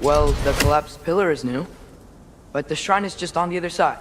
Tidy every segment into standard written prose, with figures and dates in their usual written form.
Well, the collapsed pillar is new, but the shrine is just on the other side.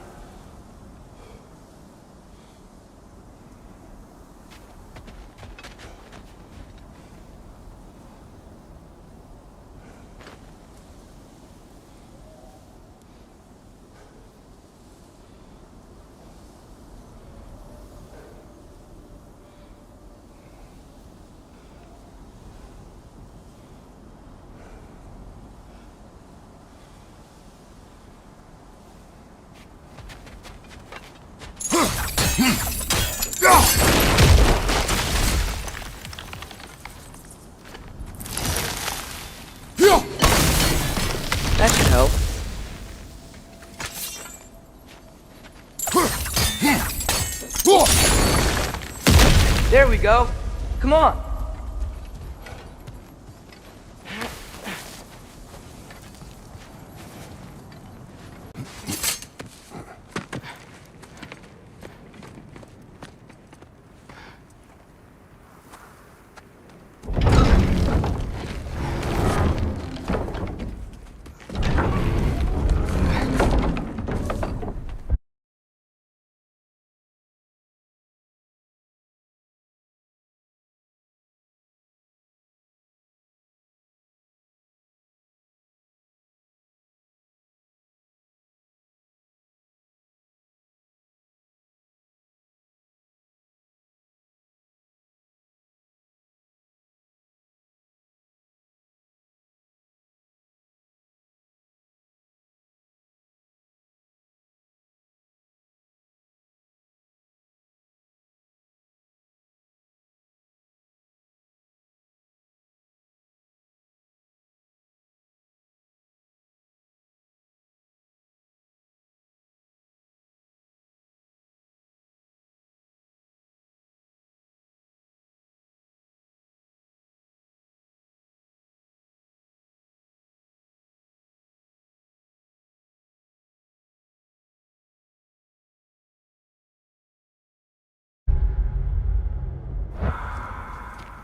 That should help. There we go. Come on.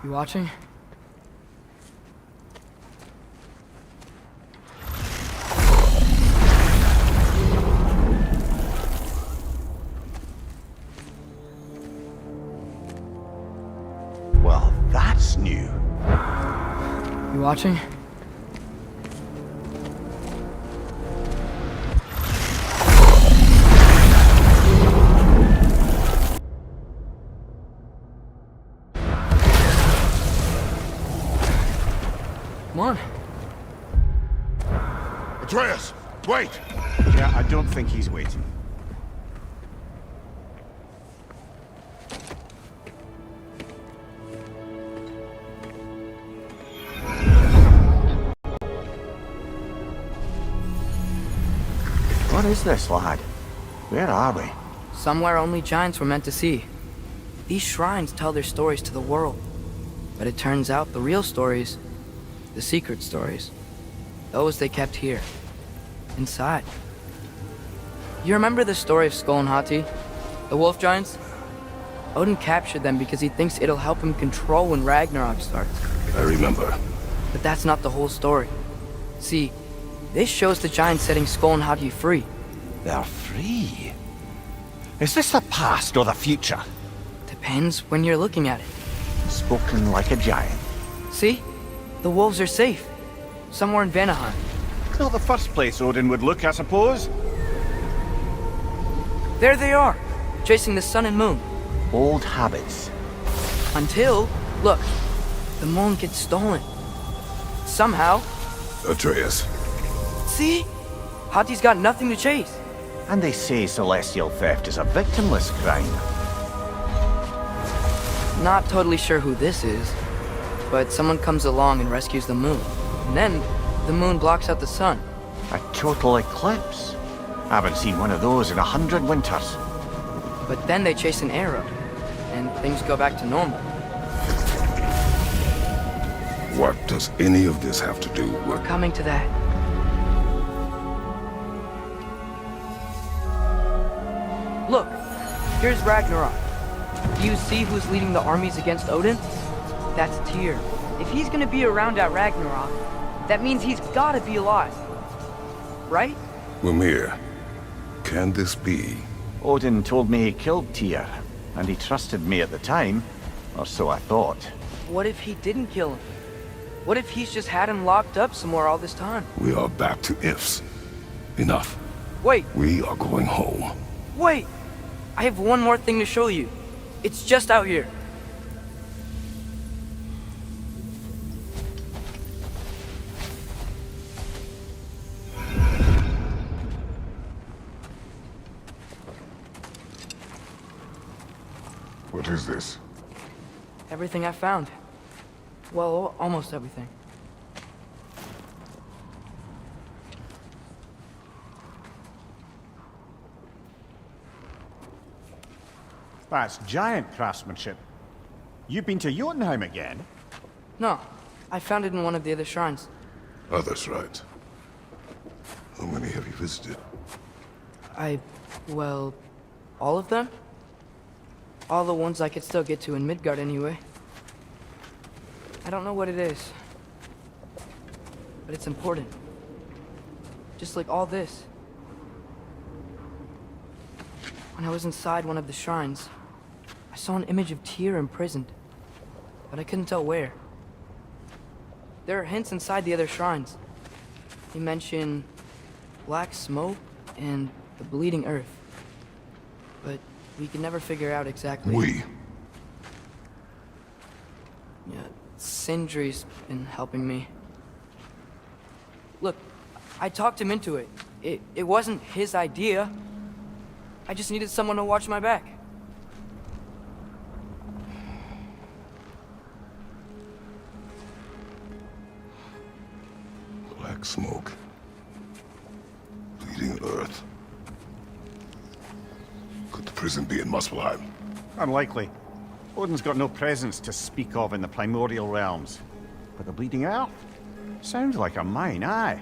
You watching? Well, that's new. You watching? Come on. Atreus, wait! Yeah, I don't think he's waiting. What is this, lad? Where are we? Somewhere only giants were meant to see. These shrines tell their stories to the world. But it turns out the real stories, the secret stories, those they kept here, inside. You remember the story of Skull and Hati, the wolf giants? Odin captured them because he thinks it'll help him control when Ragnarok starts. I remember. But that's not the whole story. See, this shows the giants setting Skull and Hati free. They're free. Is this the past or the future? Depends when you're looking at it. Spoken like a giant. See? The wolves are safe. Somewhere in Vanaheim. Not the first place Odin would look, I suppose. There they are, chasing the sun and moon. Old habits. Until, look, the moon gets stolen. Somehow. Atreus. See? Hati's got nothing to chase. And they say celestial theft is a victimless crime. Not totally sure who this is, but someone comes along and rescues the moon. And then, the moon blocks out the sun. A total eclipse. I haven't seen one of those in 100 winters. But then they chase an arrow, and things go back to normal. What does any of this have to do with... Coming to that. Look, here's Ragnarok. Do you see who's leading the armies against Odin? That's Tyr. If he's gonna be around at Ragnarok, That means he's gotta be alive. Right? Mimir, can this be? Odin told me he killed Tyr, and he trusted me at the time, or so I thought. What if he didn't kill him? What if he's just had him locked up somewhere all this time? We are back to ifs. Enough. Wait, We are going home. wait! I have one more thing to show you. It's just out here. What is this? Everything I found. Well, almost everything. That's giant craftsmanship. You've been to Jotunheim again? No, I found it in one of the other shrines. Others, right? How many have you visited? Well, all of them? All the ones I could still get to in Midgard anyway. I don't know what it is, but it's important. Just like all this. When I was inside one of the shrines, I saw an image of Tyr imprisoned, but I couldn't tell where. There are hints inside the other shrines. They mention black smoke and the bleeding earth, but we can never figure out exactly. Yeah, Sindri's been helping me. Look, I talked him into it. It wasn't his idea. I just needed someone to watch my back. Black smoke. Bleeding earth. Could the prison be in Muspelheim? Unlikely. Odin's got no presence to speak of in the primordial realms. But the Bleeding Earth? Sounds like a mine, aye.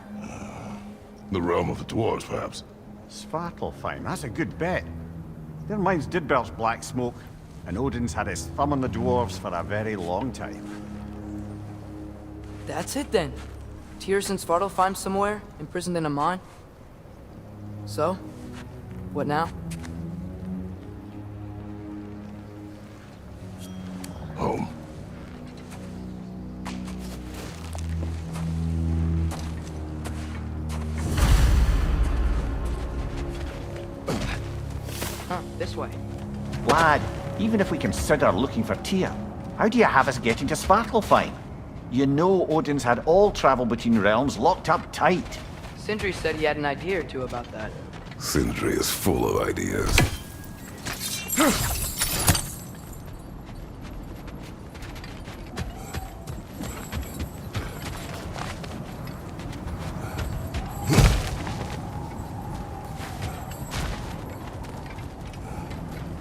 The realm of the dwarves, perhaps? Svartalfheim, that's a good bet. Their mines did belch black smoke, and Odin's had his thumb on the dwarves for a very long time. That's it then. Tyr's in Svartalfheim somewhere, imprisoned in a mine. So, what now? Home. Huh, this way. Lad, even if we consider looking for Tyr, how do you have us getting to Svartalfheim? You know Odin's had all travel between realms locked up tight. Sindri said he had an idea or two about that. Sindri is full of ideas.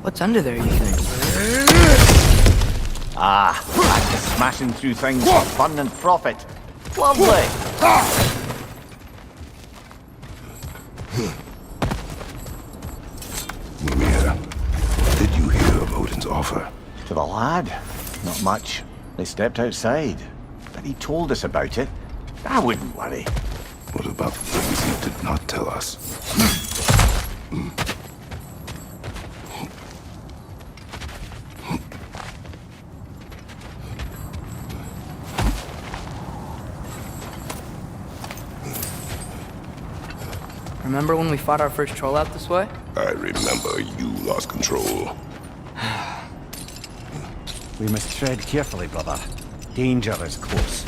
What's under there, you think? Ah, back to smashing through things for fun and profit. Lovely! Mimir, what did you hear of Odin's offer? To the lad? Not much. They stepped outside. But he told us about it. I wouldn't worry. What about the things he did not tell us? Remember when we fought our first troll out this way? I remember you lost control. We must tread carefully, brother. Danger is close.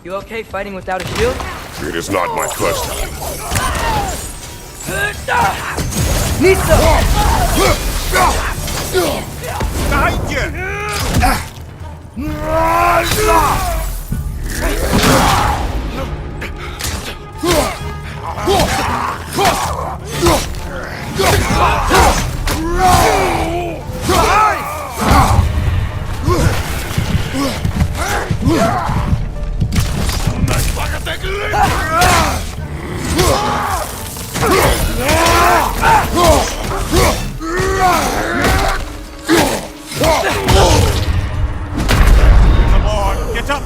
You okay fighting without a shield? It is not my first time. Nisa! Behind Come on, get up,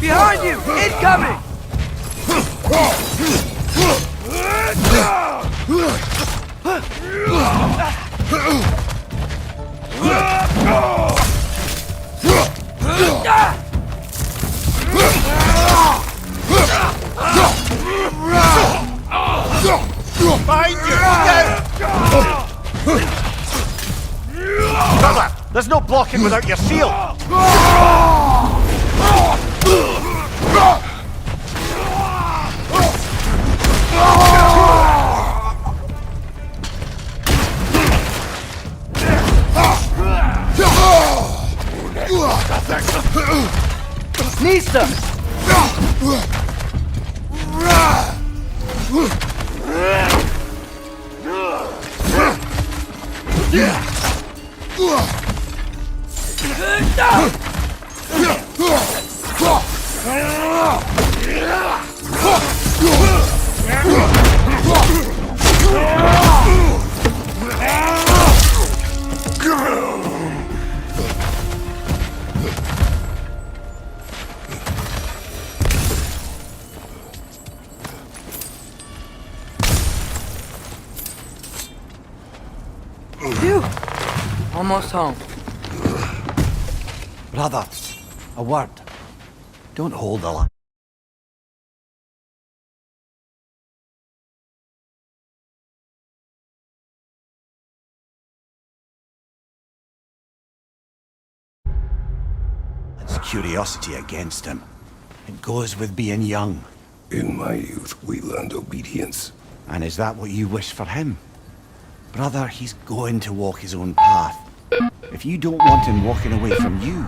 Behind you! Incoming! Behind you! Brother, there's no blocking without your shield! Nista! Phew! Almost home. Brother, a word. Don't hold the line. It's curiosity against him. It goes with being young. In my youth, we learned obedience. And is that what you wish for him? Brother, he's going to walk his own path. If you don't want him walking away from you,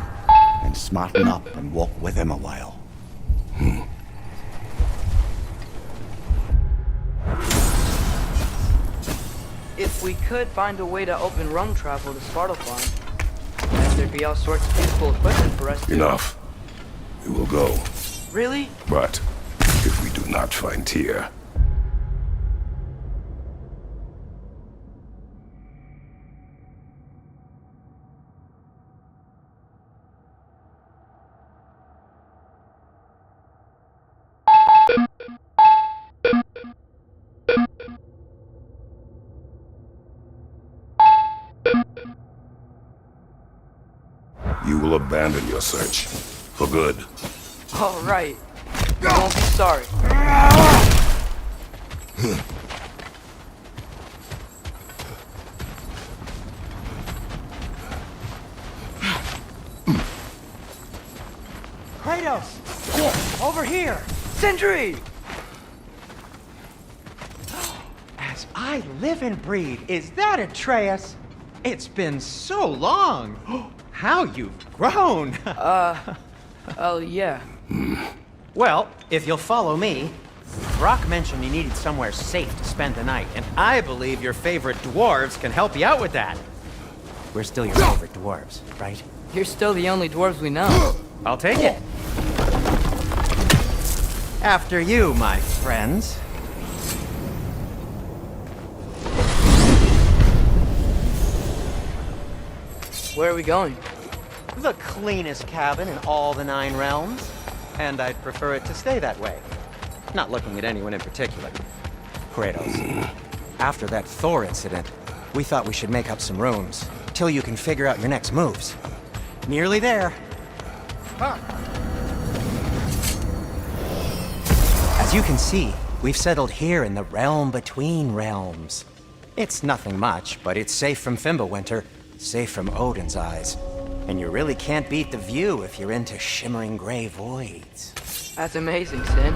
then smarten up and walk with him a while. If we could find a way to open rum travel to Svartalfheim, then there'd be all sorts of useful equipment for us to... Enough. We will go. Really? But if we do not find Tyr, you will abandon your search. For good. All right. You won't be sorry. Kratos! Over here! Sentry! As I live and breathe, is that Atreus? It's been so long! How you've grown! Oh, yeah. Well, if you'll follow me, Brock mentioned you needed somewhere safe to spend the night, and I believe your favorite dwarves can help you out with that. We're still your favorite dwarves, right? You're still the only dwarves we know. I'll take it. After you, my friends. Where are we going? The cleanest cabin in all the 9 realms. And I'd prefer it to stay that way. Not looking at anyone in particular. Kratos. After that Thor incident, we thought we should make up some rooms, till you can figure out your next moves. Nearly there. As you can see, we've settled here in the realm between realms. It's nothing much, but it's safe from Fimbulwinter, safe from Odin's eyes. And you really can't beat the view if you're into shimmering gray voids. That's amazing, Sin.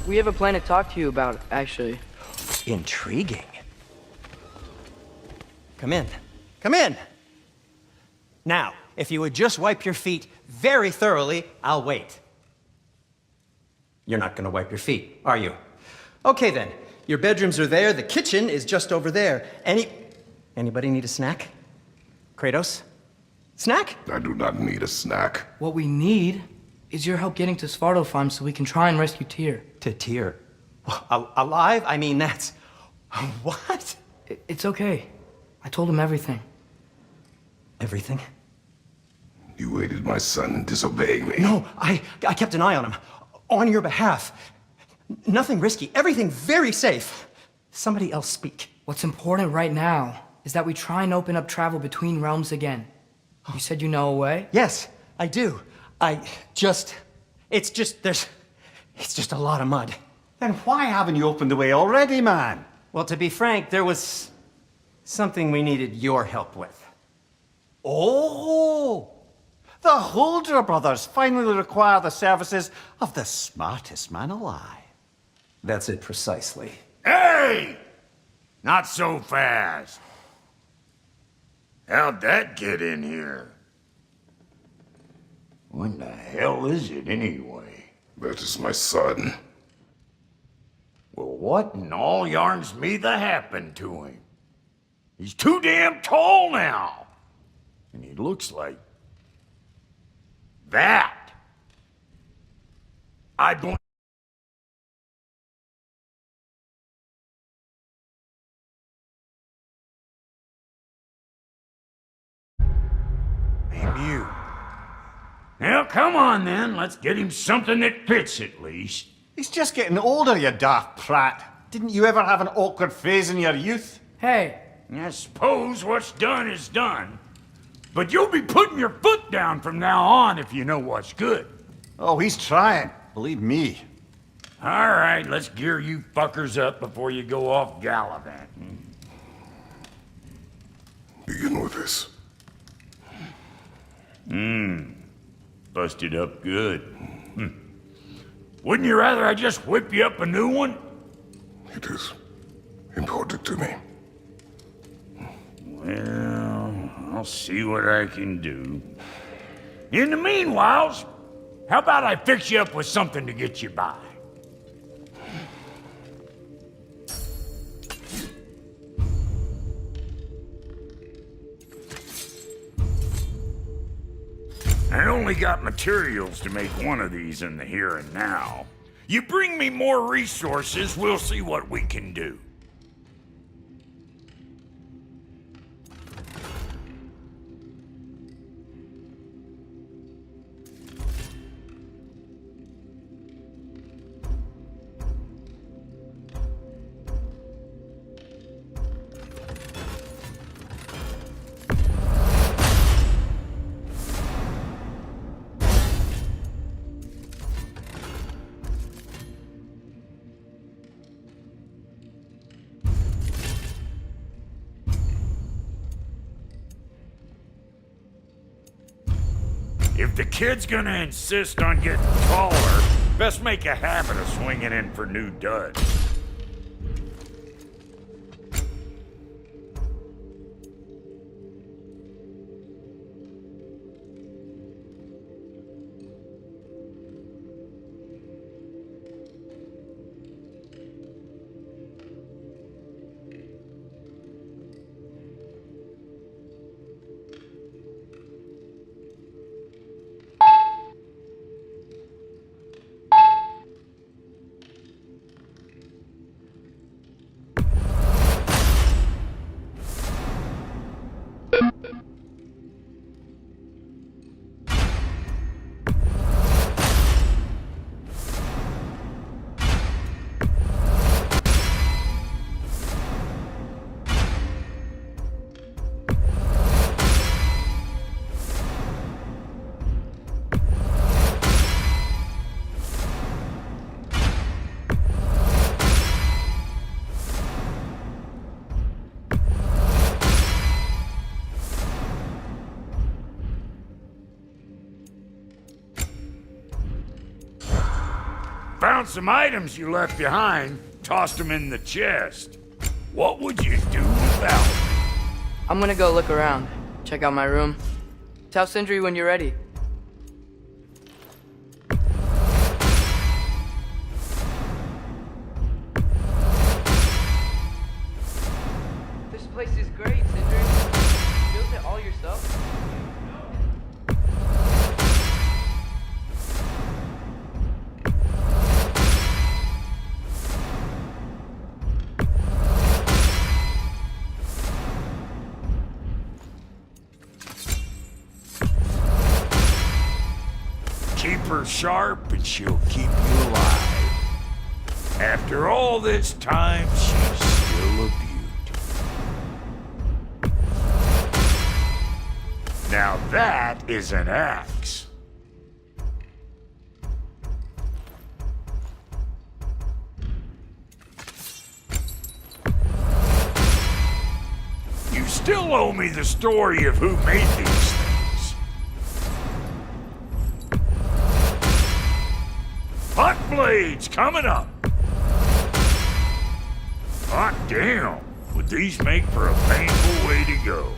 We have a plan to talk to you about, actually. Intriguing. Come in. Come in! Now, if you would just wipe your feet very thoroughly, I'll wait. You're not gonna wipe your feet, are you? Okay then. Your bedrooms are there, the kitchen is just over there. Anybody need a snack? Kratos? Snack? I do not need a snack. What we need is your help getting to Svartalfheim so we can try and rescue Tyr. To Tyr. Alive? I mean, that's... What? It's okay. I told him everything. Everything? You aided my son in disobeying me. No, I kept an eye on him. On your behalf. Nothing risky. Everything very safe. Somebody else speak. What's important right now is that we try and open up travel between realms again. You said you know a way? Yes, I do. It's just a lot of mud. Then why haven't you opened the way already, man? Well, to be frank, there was something we needed your help with. Oh! The Holder brothers finally require the services of the smartest man alive. That's it precisely. Hey! Not so fast. How'd that get in here? When the hell is it anyway? That is my son. Well, what in all yarns me that happened to him? He's too damn tall now. And he looks like... that. I blame... you. Now, come on then. Let's get him something that fits at least. He's just getting older, you daft prat. Didn't you ever have an awkward phase in your youth? Hey! I suppose what's done is done. But you'll be putting your foot down from now on if you know what's good. Oh, he's trying. Believe me. All right, let's gear you fuckers up before you go off gallivanting. Begin with this. Busted up good. Wouldn't you rather I just whip you up a new one? It is important to me. Well, I'll see what I can do. In the meanwhile, how about I fix you up with something to get you by? I only got materials to make one of these in the here and now. You bring me more resources, we'll see what we can do. If the kid's gonna insist on getting taller, best make a habit of swinging in for new duds. Found some items you left behind, tossed them in the chest. What would you do without them? I'm gonna go look around. Check out my room. Tell Sindri when you're ready. This place is great, Sindri. Built it it all yourself? Keep her sharp and she'll keep you alive. After all this time, she's still a beaut. Now that is an axe. You still owe me the story of who made these things. Hot blades coming up. Hot damn. Would these make for a painful way to go?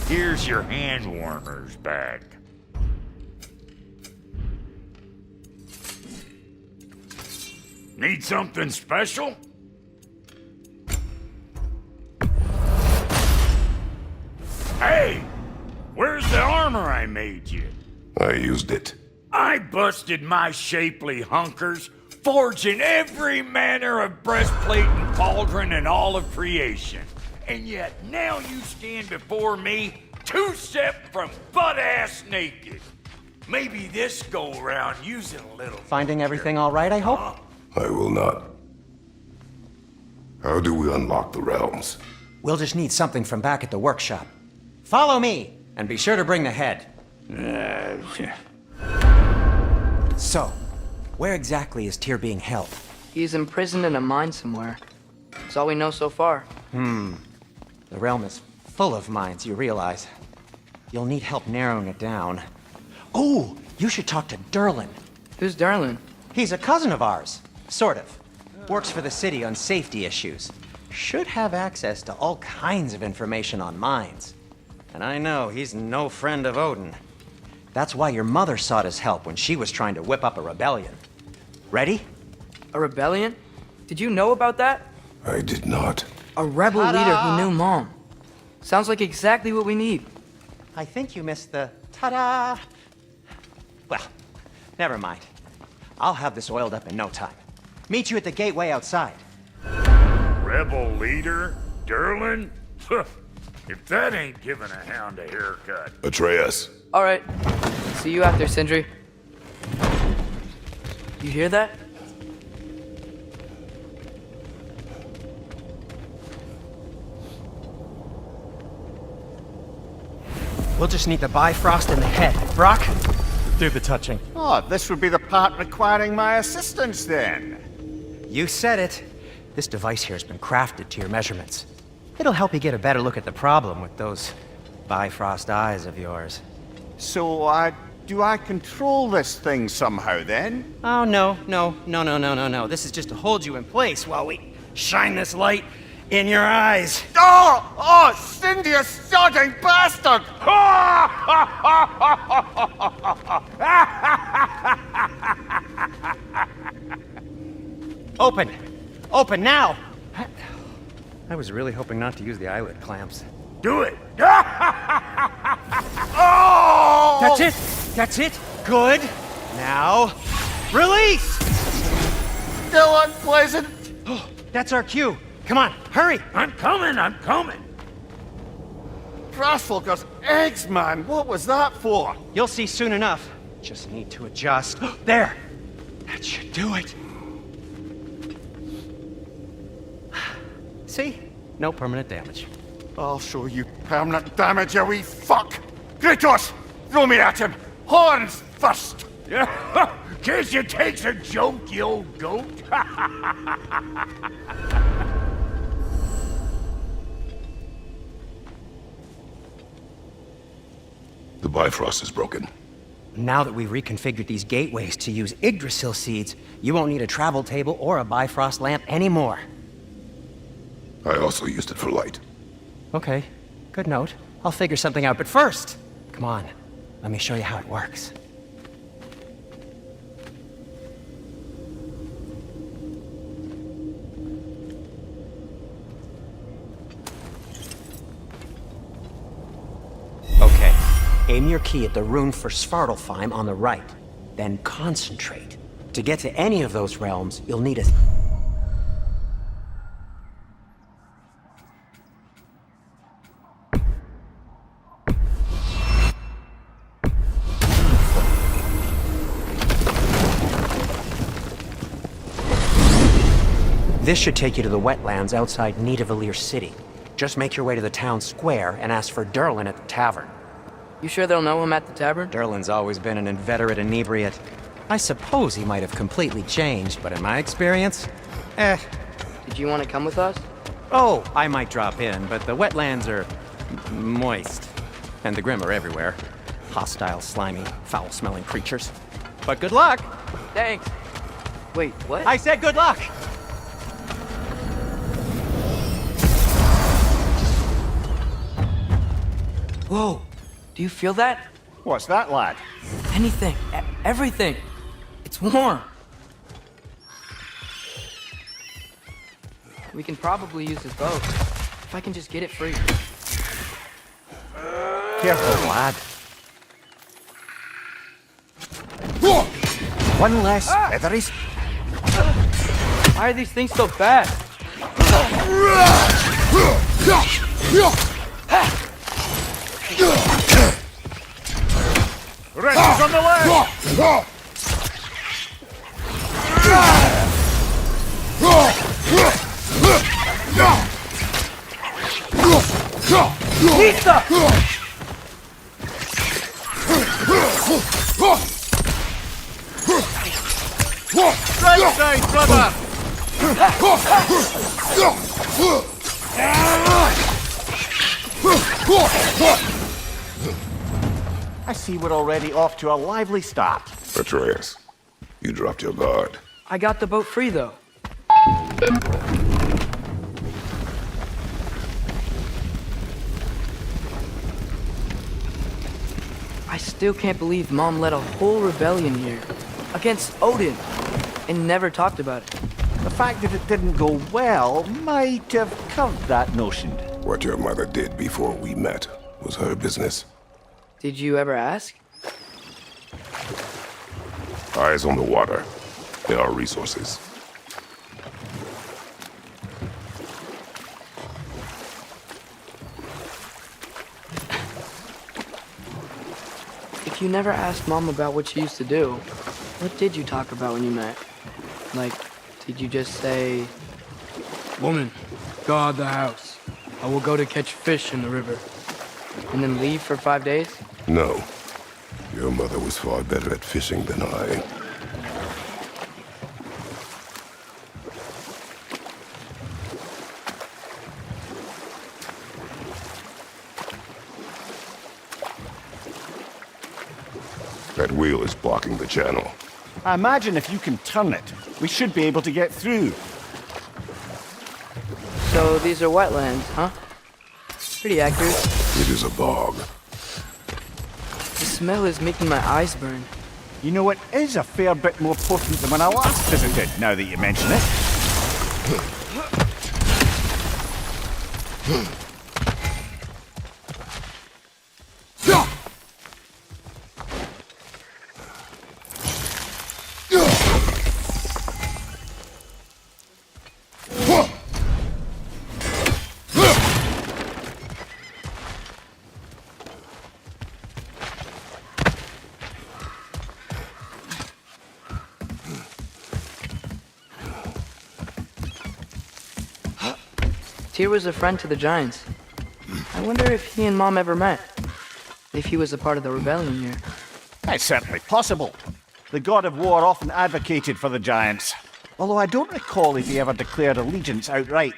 Here's your hand warmers back. Need something special? Hey! Where's the armor I made you? I used it. I busted my shapely hunkers, forging every manner of breastplate and pauldron in all of creation. And yet now you stand before me, two-step from butt-ass naked. Maybe this go-round using a little... Finding everything all right, I hope? I will not. How do we unlock the realms? We'll just need something from back at the workshop. Follow me, and be sure to bring the head. So, where exactly is Tyr being held? He's imprisoned in a mine somewhere. That's all we know so far. The realm is full of mines, you realize. You'll need help narrowing it down. Oh, you should talk to Derlin. Who's Darlin? He's a cousin of ours, sort of. Works for the city on safety issues. Should have access to all kinds of information on mines. And I know he's no friend of Odin. That's why your mother sought his help when she was trying to whip up a rebellion. Ready? A rebellion? Did you know about that? I did not. A rebel leader who knew Mom. Sounds like exactly what we need. I think you missed the ta-da. Well, never mind. I'll have this oiled up in no time. Meet you at the gateway outside. Rebel leader? Derlin? If that ain't giving a hound a haircut. Atreus. All right. See you out there, Sindri. You hear that? We'll just need the Bifrost and the head. Brock, do the touching. Oh, this would be the part requiring my assistance then. You said it. This device here has been crafted to your measurements. It'll help you get a better look at the problem with those Bifrost eyes of yours. So, do I control this thing somehow then? Oh, no. This is just to hold you in place while we shine this light in your eyes. Oh, Cindy, you sodding bastard! Open now! I was really hoping not to use the eyelid clamps. Do it! Oh! That's it! Good! Now, release! Still unpleasant. Oh, that's our cue. Come on, hurry! I'm coming! Grasshopper's eggs, man. What was that for? You'll see soon enough. Just need to adjust. There! That should do it. See? No permanent damage. I'll show you permanent damage, you wee fuck! Kratos! Throw me at him! Horns first! Guess you takes a joke, you old goat. The Bifrost is broken. Now that we've reconfigured these gateways to use Yggdrasil seeds, you won't need a travel table or a Bifrost lamp anymore. I also used it for light. Okay, good note. I'll figure something out, but first, come on, let me show you how it works. Okay, aim your key at the rune for Svartalfheim on the right, then concentrate. To get to any of those realms, you'll need a... This should take you to the wetlands outside Nidavellir City. Just make your way to the town square and ask for Durlin at the tavern. You sure they'll know him at the tavern? Durlin's always been an inveterate inebriate. I suppose he might have completely changed, but in my experience, Did you want to come with us? Oh, I might drop in, but the wetlands are moist. And the Grim are everywhere. Hostile, slimy, foul-smelling creatures. But good luck! Thanks. Wait, what? I said good luck! Whoa, do you feel that? What's that, lad? Anything, everything. It's warm. We can probably use this boat. If I can just get it free. Careful, lad. One less feathery. Why are these things so fast? Rest on the left! Pizza! Right side, brother! I see we're already off to a lively start. Atreus, you dropped your guard. I got the boat free, though. I still can't believe Mom led a whole rebellion here. Against Odin. And never talked about it. The fact that it didn't go well might have curved that notion. What your mother did before we met was her business. Did you ever ask? Eyes on the water. There are resources. If you never asked Mom about what she used to do, what did you talk about when you met? Like, did you just say, "Woman, guard the house. I will go to catch fish in the river," and then leave for 5 days? No. Your mother was far better at fishing than I. That wheel is blocking the channel. I imagine if you can turn it, we should be able to get through. So these are wetlands, huh? Pretty accurate. It is a bog. The smell is making my eyes burn. You know, it is a fair bit more potent than when I last visited, now that you mention it. Tyr was a friend to the Giants. I wonder if he and Mom ever met. If he was a part of the rebellion here. It's certainly possible. The god of war often advocated for the Giants. Although I don't recall if he ever declared allegiance outright.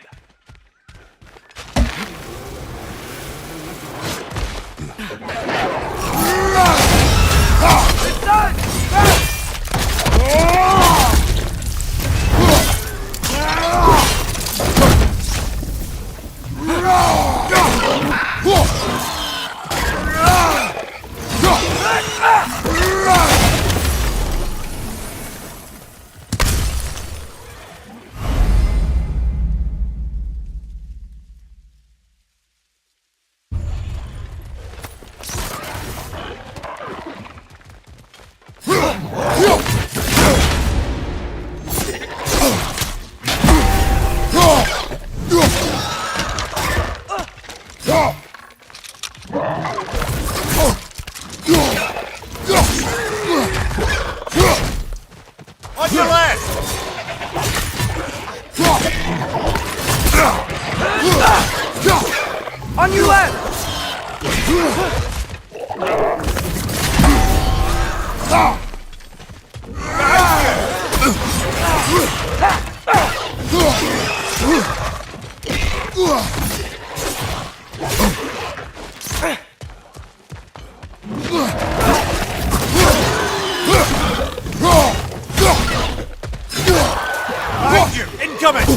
your left! On your left! Behind you! Incoming!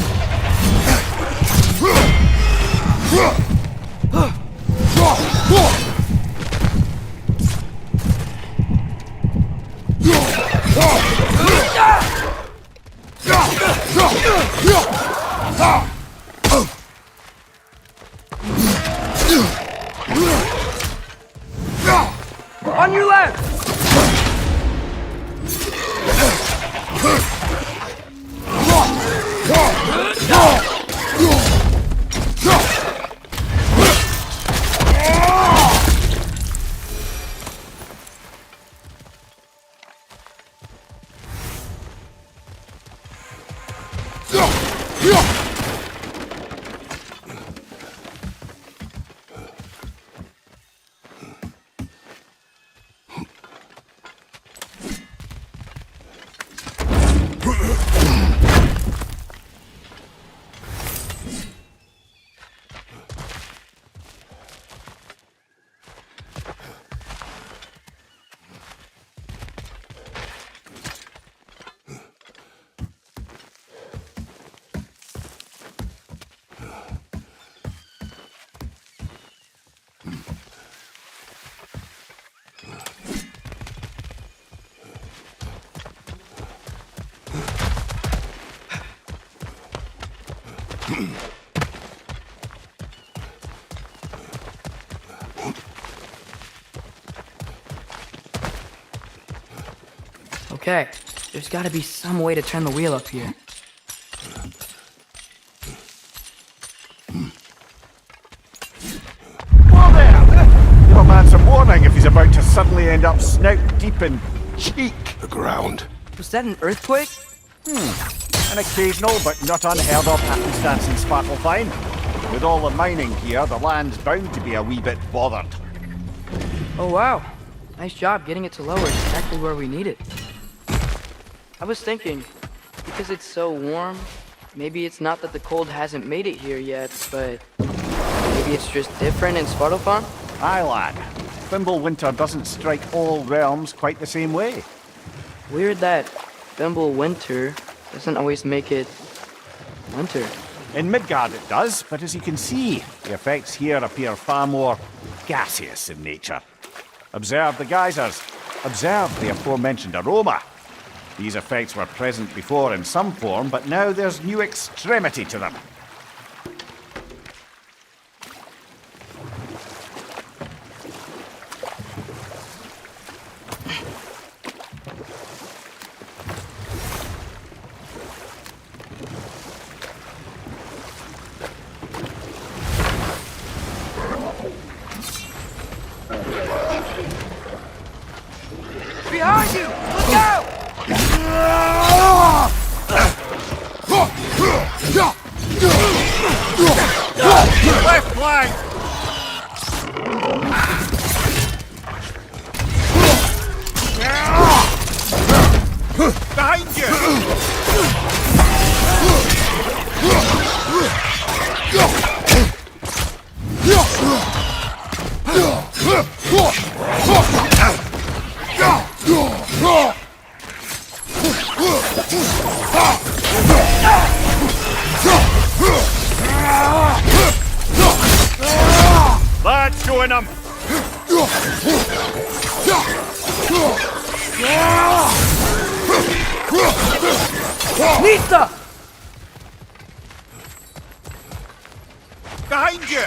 On your left! Okay, there's gotta be some way to turn the wheel up here. Whoa there! Give a man some warning if he's about to suddenly end up snout deep in cheek. The ground. Was that an earthquake? An occasional but not unheard of happenstance in Svartalfheim. With all the mining here, the land's bound to be a wee bit bothered. Oh wow, nice job getting it to lower exactly where we need it. I was thinking, because it's so warm, maybe it's not that the cold hasn't made it here yet, but maybe it's just different in Svartalfheim? Aye, lad. Winter doesn't strike all realms quite the same way. Weird that Winter doesn't always make it winter. In Midgard it does, but as you can see, the effects here appear far more gaseous in nature. Observe the geysers. Observe the aforementioned aroma. These effects were present before in some form, but now there's new extremity to them. Behind you! Look out! Left flank! Behind you! Let's join them! Nista! Behind you!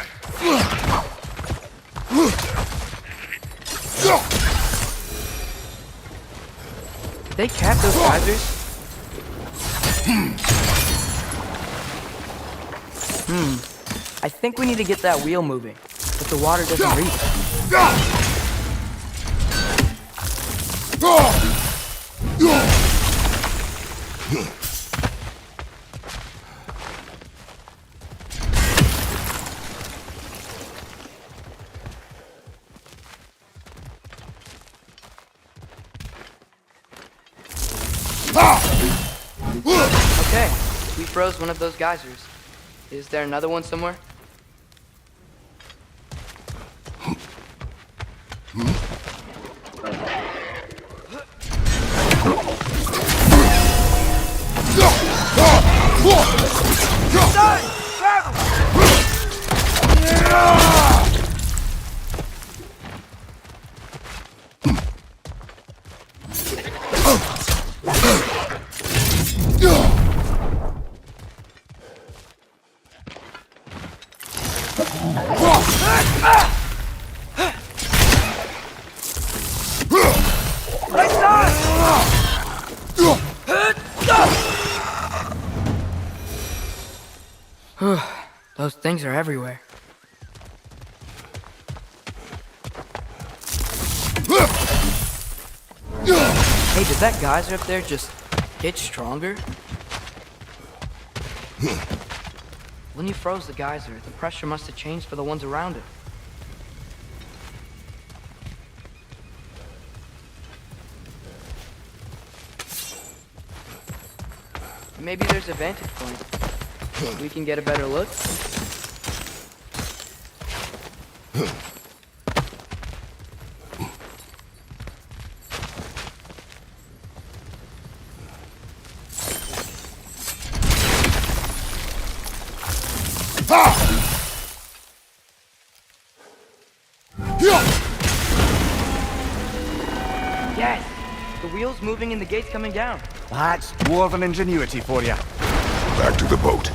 Did they cap those geysers? I think we need to get that wheel moving, but the water doesn't reach. Okay, we froze one of those geysers. Is there another one somewhere? Those things are everywhere. Hey, did that geyser up there just get stronger? When you froze the geyser, the pressure must have changed for the ones around it. Maybe there's a vantage point. We can get a better look. Yes! The wheel's moving and the gate's coming down. That's dwarven ingenuity for you. Back to the boat.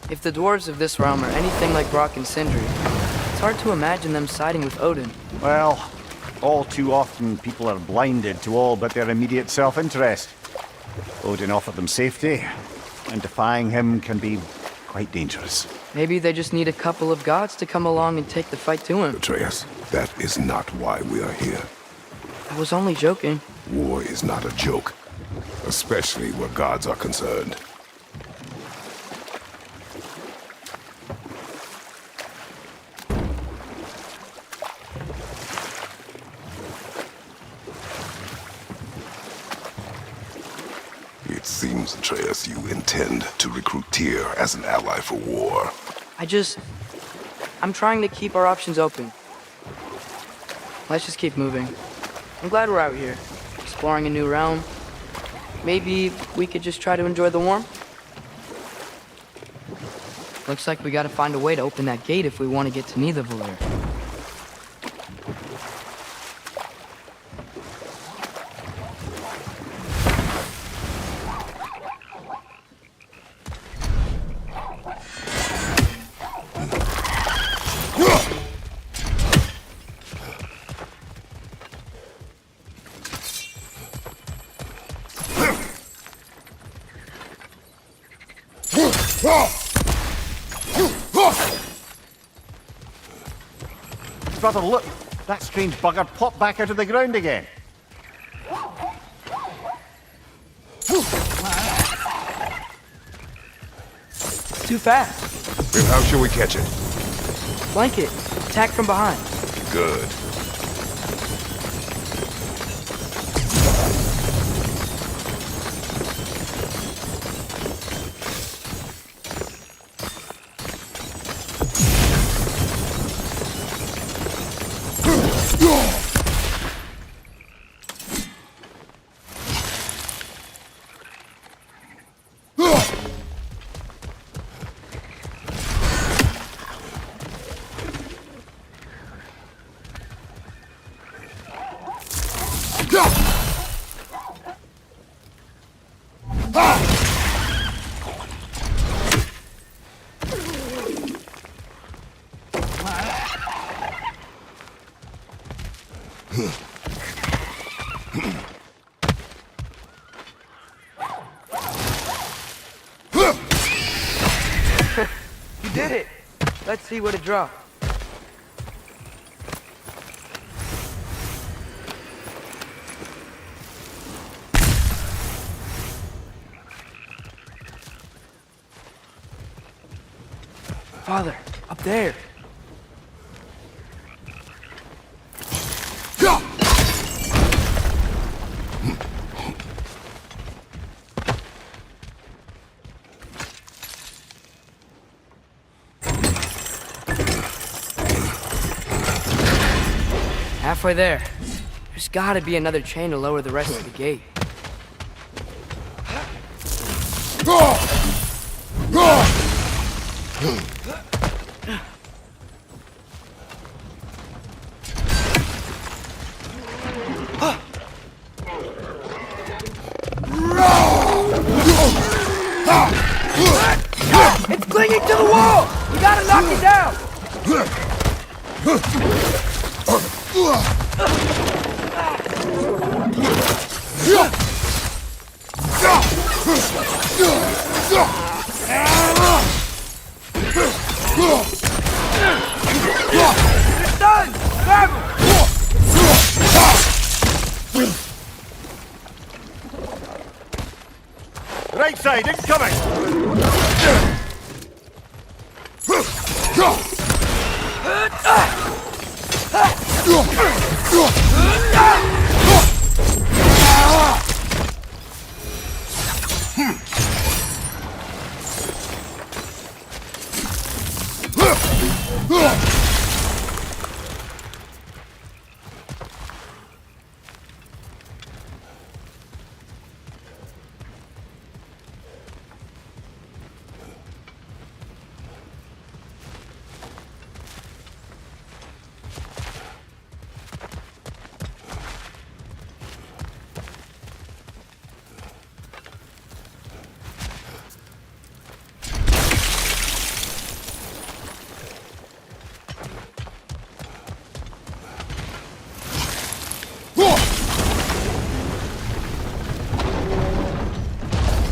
If the dwarves of this realm are anything like Brock and Sindri, it's hard to imagine them siding with Odin. Well, all too often people are blinded to all but their immediate self-interest. Odin offered them safety, and defying him can be quite dangerous. Maybe they just need a couple of gods to come along and take the fight to him. Atreus, that is not why we are here. I was only joking. War is not a joke, especially where gods are concerned. It seems, Atreus, you intend to recruit Tyr as an ally for war. I'm trying to keep our options open. Let's just keep moving. I'm glad we're out here, exploring a new realm. Maybe we could just try to enjoy the warmth? Looks like we gotta find a way to open that gate if we want to get to Nidavellir. Brother, look! That strange bugger popped back out of the ground again. It's too fast. Then how shall we catch it? Flank it. Attack from behind. Good. You did it! Let's see what it dropped. Father, up there. Halfway there. There's gotta be another chain to lower the rest of the gate. It's clinging to the wall! You gotta knock it down! It's done! Grab him! Right side, incoming!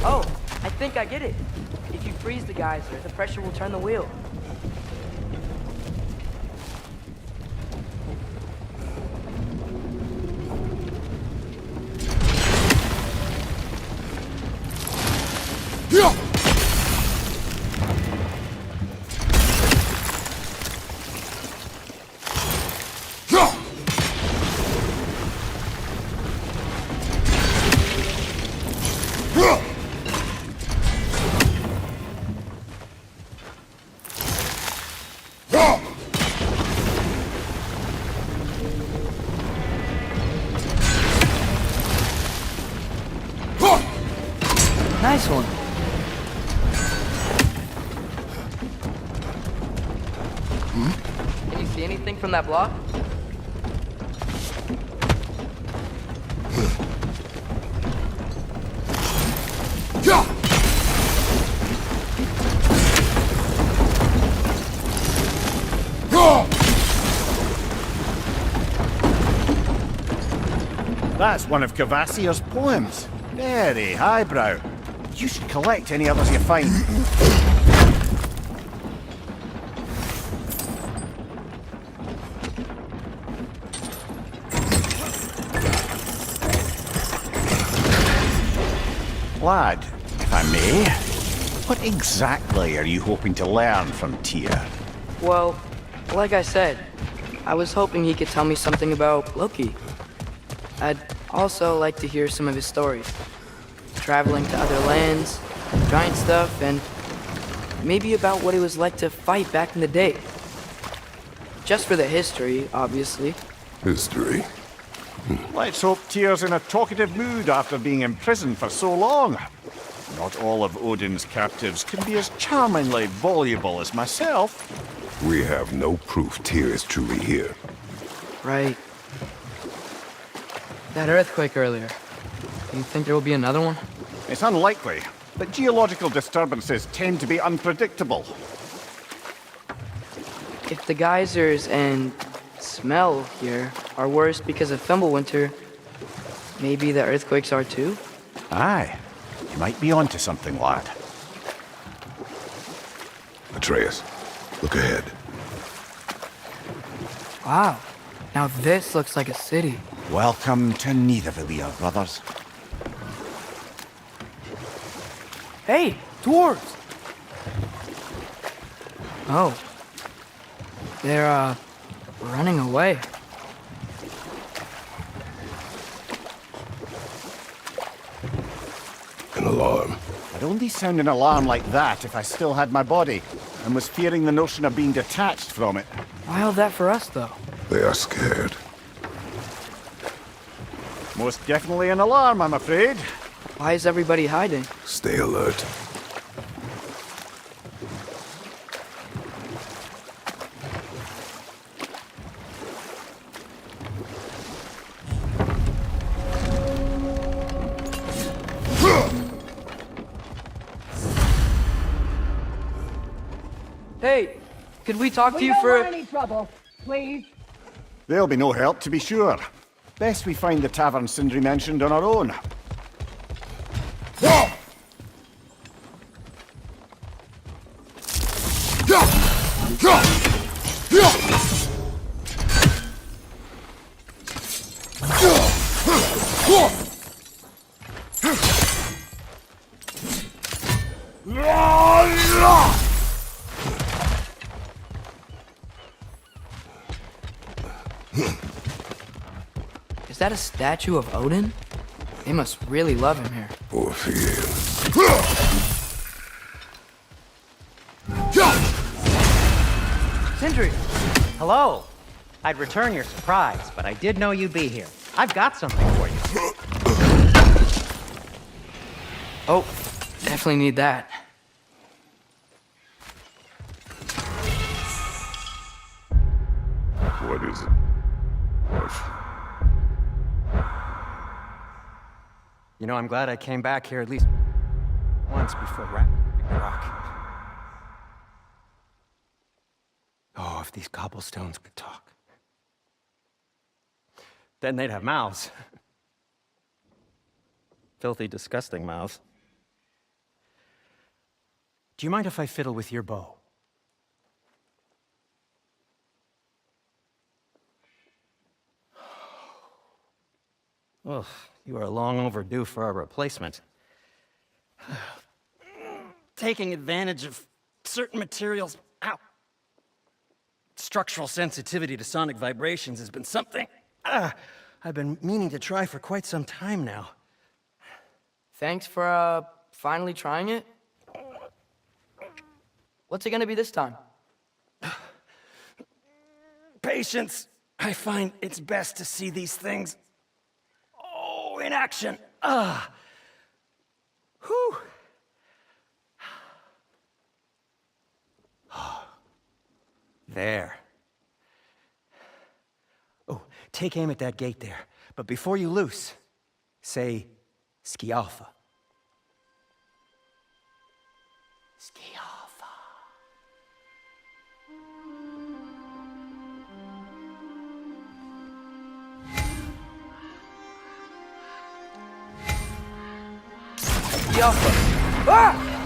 Oh, I think I get it. If you freeze the geyser, the pressure will turn the wheel. Nice one. Can you see anything from that block? That's one of Cavassier's poems. Very highbrow. You should collect any others you find. Lad, if I may, what exactly are you hoping to learn from Tyr? Well, like I said, I was hoping he could tell me something about Loki. I'd also like to hear some of his stories. Traveling to other lands, giant stuff, and maybe about what it was like to fight back in the day. Just for the history, obviously. History. Let's hope Tyr's in a talkative mood after being imprisoned for so long. Not all of Odin's captives can be as charmingly voluble as myself. We have no proof Tyr is truly here. Right. That earthquake earlier. Do you think there will be another one? It's unlikely, but geological disturbances tend to be unpredictable. If the geysers and smell here are worse because of Fimbulwinter, maybe the earthquakes are too? Aye, you might be onto something, lad. Atreus, look ahead. Wow. Now this looks like a city. Welcome to Nidavellir, brothers. Hey, dwarves! Oh. They're, running away. An alarm. I'd only sound an alarm like that if I still had my body, and was fearing the notion of being detached from it. Why all that for us, though? They are scared. Most definitely an alarm, I'm afraid. Why is everybody hiding? Stay alert. Hey, could we talk to We you don't for... want any trouble, please. There'll be no help, to be sure. Best we find the tavern Sindri mentioned on our own. Is that a statue of Odin? They must really love him here. Or fear. Sindri! Hello. I'd return your surprise, but I did know you'd be here. I've got something for you. Oh, definitely need that. What is it? You know, I'm glad I came back here at least once before Ragnarok. Oh, if these cobblestones could talk. Then they'd have mouths. Filthy, disgusting mouths. Do you mind if I fiddle with your bow? Oh, you are long overdue for a replacement. Taking advantage of certain materials, ow. Structural sensitivity to sonic vibrations has been something I've been meaning to try for quite some time now. Thanks for, finally trying it. What's it gonna be this time? Patience. I find it's best to see these things, in action. Whew. There. Oh, take aim at that gate there. But before you loose, say, Skialfa. Skialfa.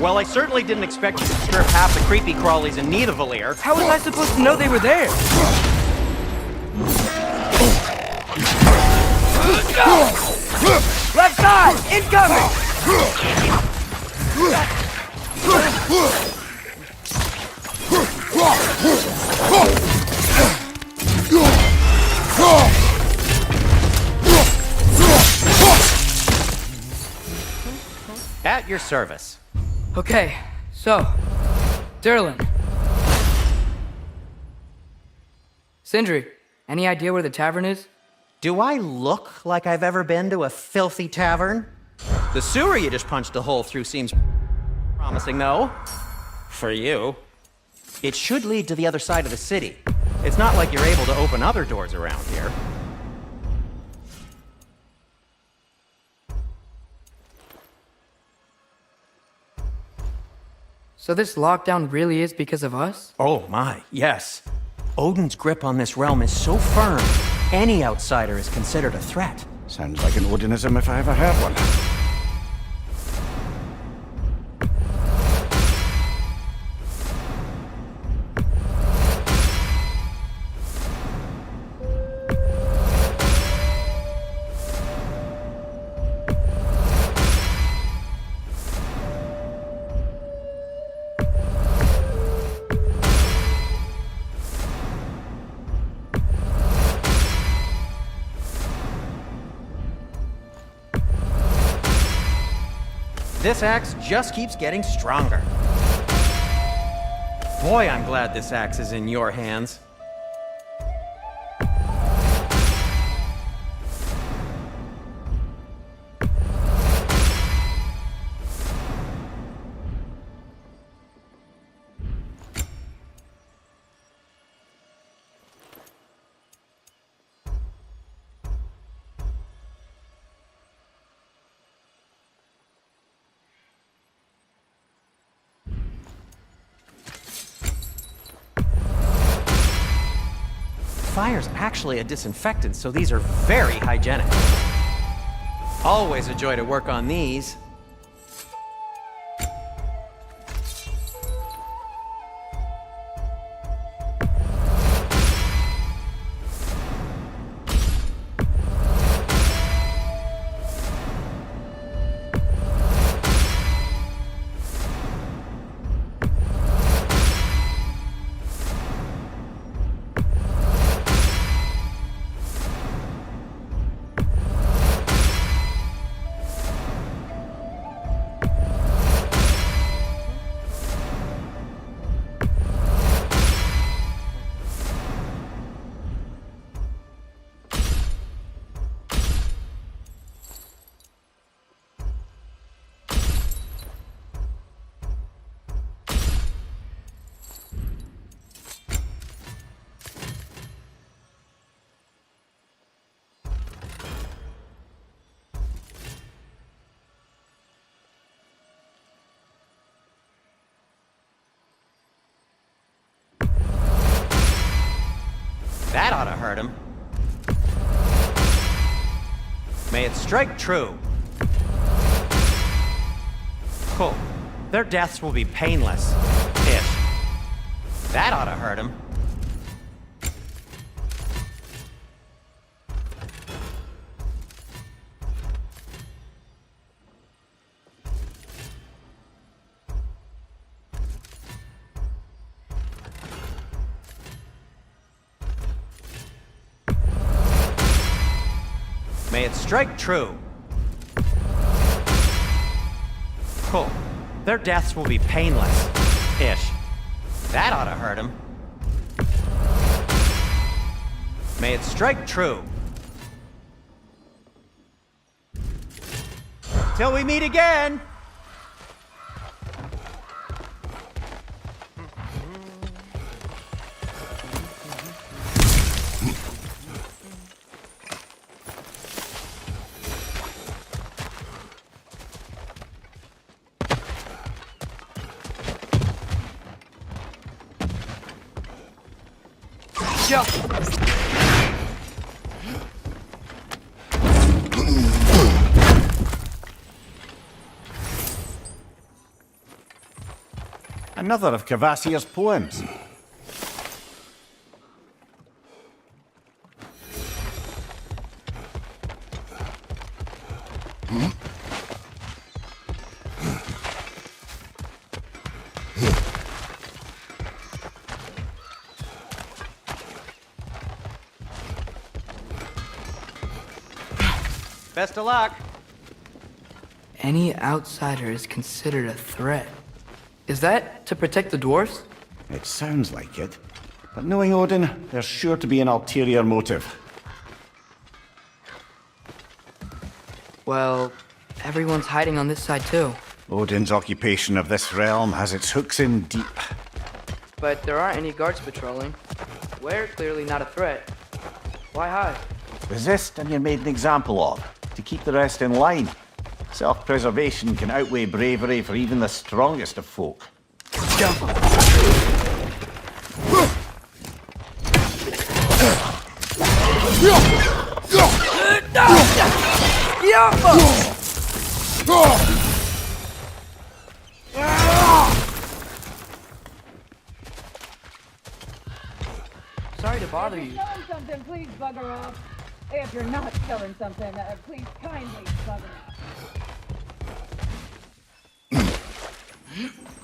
Well, I certainly didn't expect you to strip half the creepy crawlies in Nidavellir. How was I supposed to know they were there? Left side! Incoming! At your service. Okay, so, Durlin. Sindri, any idea where the tavern is? Do I look like I've ever been to a filthy tavern? The sewer you just punched a hole through seems promising, though. For you. It should lead to the other side of the city. It's not like you're able to open other doors around here. So this lockdown really is because of us? Oh my, yes. Odin's grip on this realm is so firm, any outsider is considered a threat. Sounds like an Odinism if I ever heard one. this axe just keeps getting stronger. Boy, I'm glad this axe is in your hands. Fire's actually a disinfectant, so these are very hygienic. Always a joy to work on these. That ought to hurt him. May it strike true. Cool. Their deaths will be painless-ish. That ought to hurt him. May it strike true. Cool. Their deaths will be painless-ish. That ought to hurt him. May it strike true. Till we meet again! Yeah. Another of Kvasir's poems. Best of luck. Any outsider is considered a threat. Is that to protect the dwarves? It sounds like it. But knowing Odin, there's sure to be an ulterior motive. Well, everyone's hiding on this side too. Odin's occupation of this realm has its hooks in deep. But there aren't any guards patrolling. We're clearly not a threat. Why hide? Resist and you're made an example of, to keep the rest in line. Self-preservation can outweigh bravery for even the strongest of folk. Sorry to bother you. If you're selling something, please bugger off. If you're not selling something, please kindly bugger off.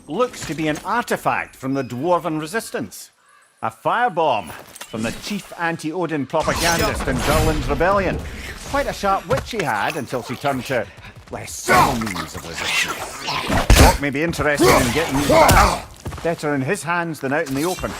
Looks to be an artifact from the Dwarven Resistance. A firebomb from the chief anti-Odin propagandist in Durlin's rebellion. Quite a sharp wit she had until she turned to, less subtle means of resistance. Doc may be interested in getting these back. Better in his hands than out in the open.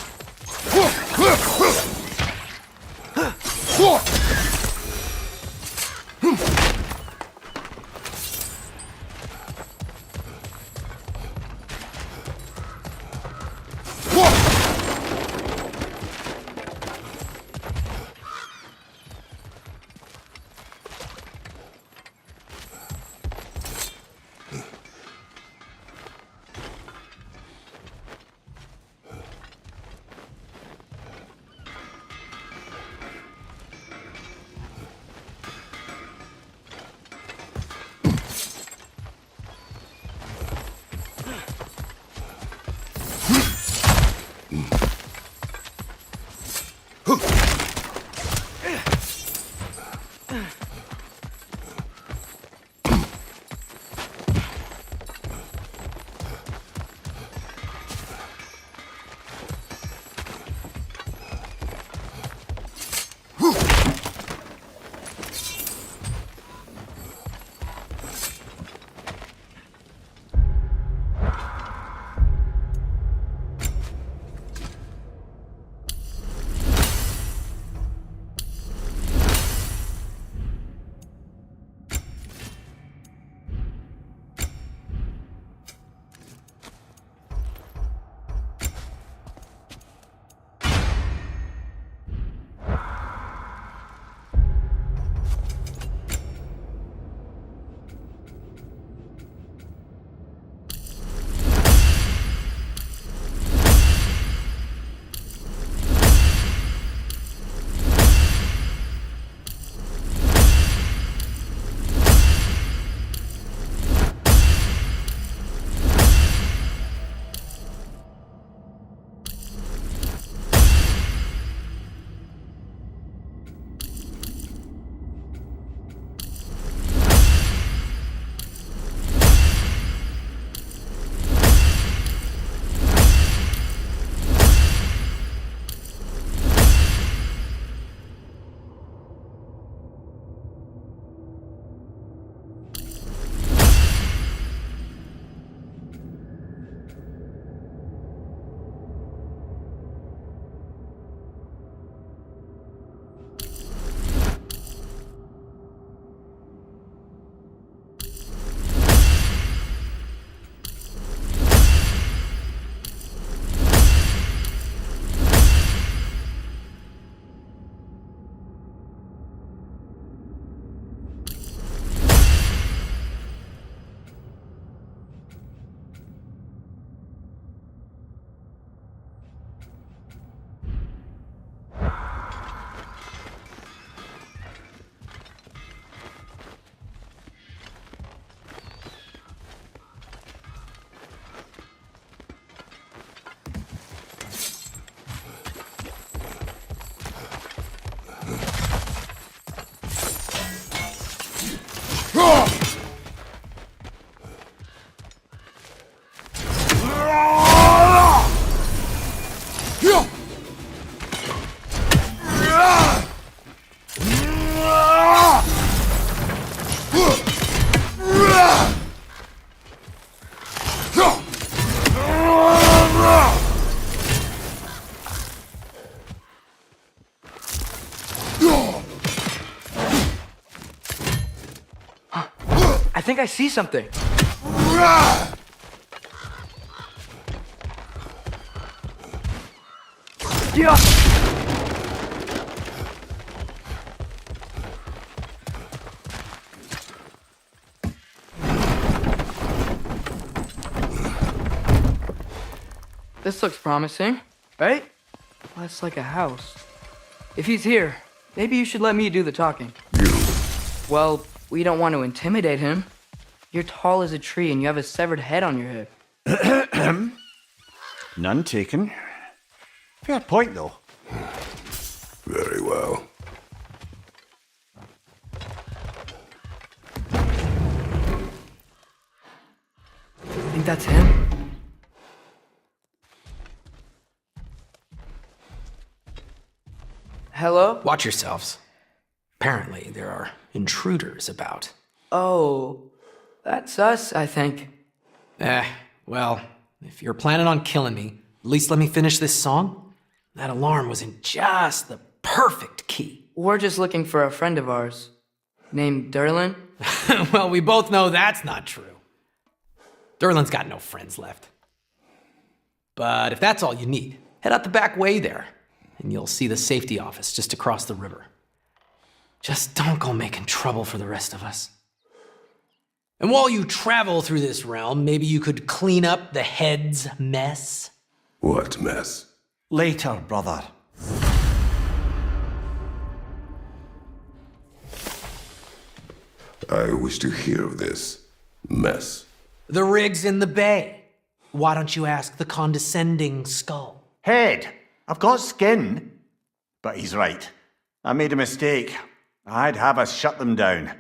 I think I see something. Yeah. This looks promising, right? Well, that's like a house. If he's here, maybe you should let me do the talking. You. Well, we don't want to intimidate him. You're tall as a tree and you have a severed head on your head. None taken. Fair point, though. Very well. Think that's him? Hello? Watch yourselves. Apparently, there are intruders about. Oh, That's us, I think. Well, if you're planning on killing me, at least let me finish this song. That alarm was in just the perfect key. We're just looking for a friend of ours, named Derlin. Well, we both know that's not true. Derlin's got no friends left. But if that's all you need, head out the back way there, and you'll see the safety office just across the river. Just don't go making trouble for the rest of us. And while you travel through this realm, maybe you could clean up the head's mess? What mess? Later, brother. I wish to hear of this mess. The rig's in the bay. Why don't you ask the condescending skull? Head, I've got skin. But he's right. I made a mistake. I'd have us shut them down.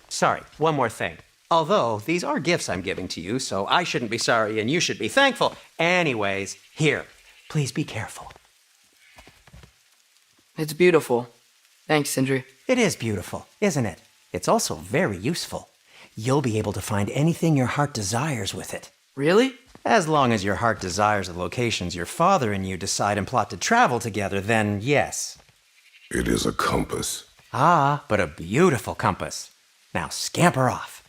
Sorry, one more thing. Although, these are gifts I'm giving to you, so I shouldn't be sorry and you should be thankful. Anyways, here, please be careful. It's beautiful. Thanks, Sindri. It is beautiful, isn't it? It's also very useful. You'll be able to find anything your heart desires with it. Really? As long as your heart desires the locations your father and you decide and plot to travel together, then yes. It is a compass. Ah, but a beautiful compass. Now scamper off.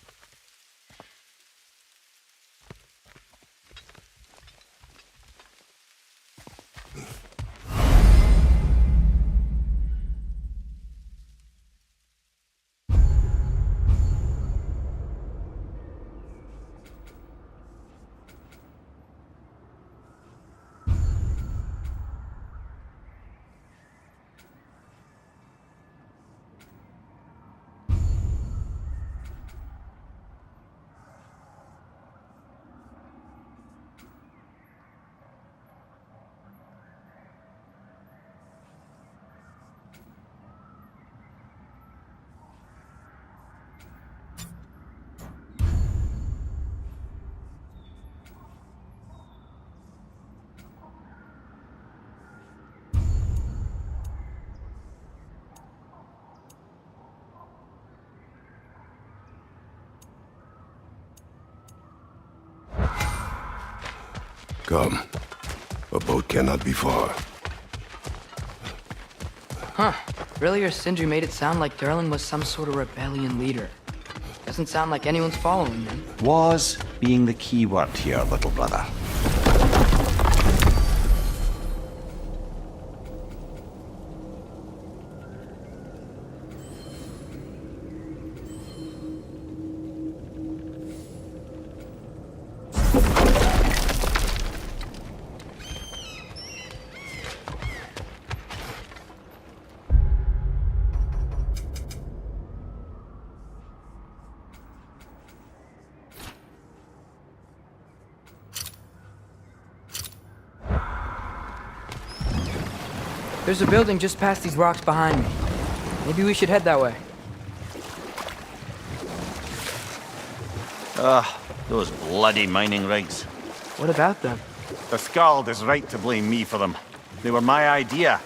Come. A boat cannot be far. Huh. Earlier, Sindri made it sound like Derlin was some sort of rebellion leader. Doesn't sound like anyone's following him. Was being the key word here, little brother. There's a building just past these rocks behind me. Maybe we should head that way. Those bloody mining rigs. What about them? The Skald is right to blame me for them. They were my idea.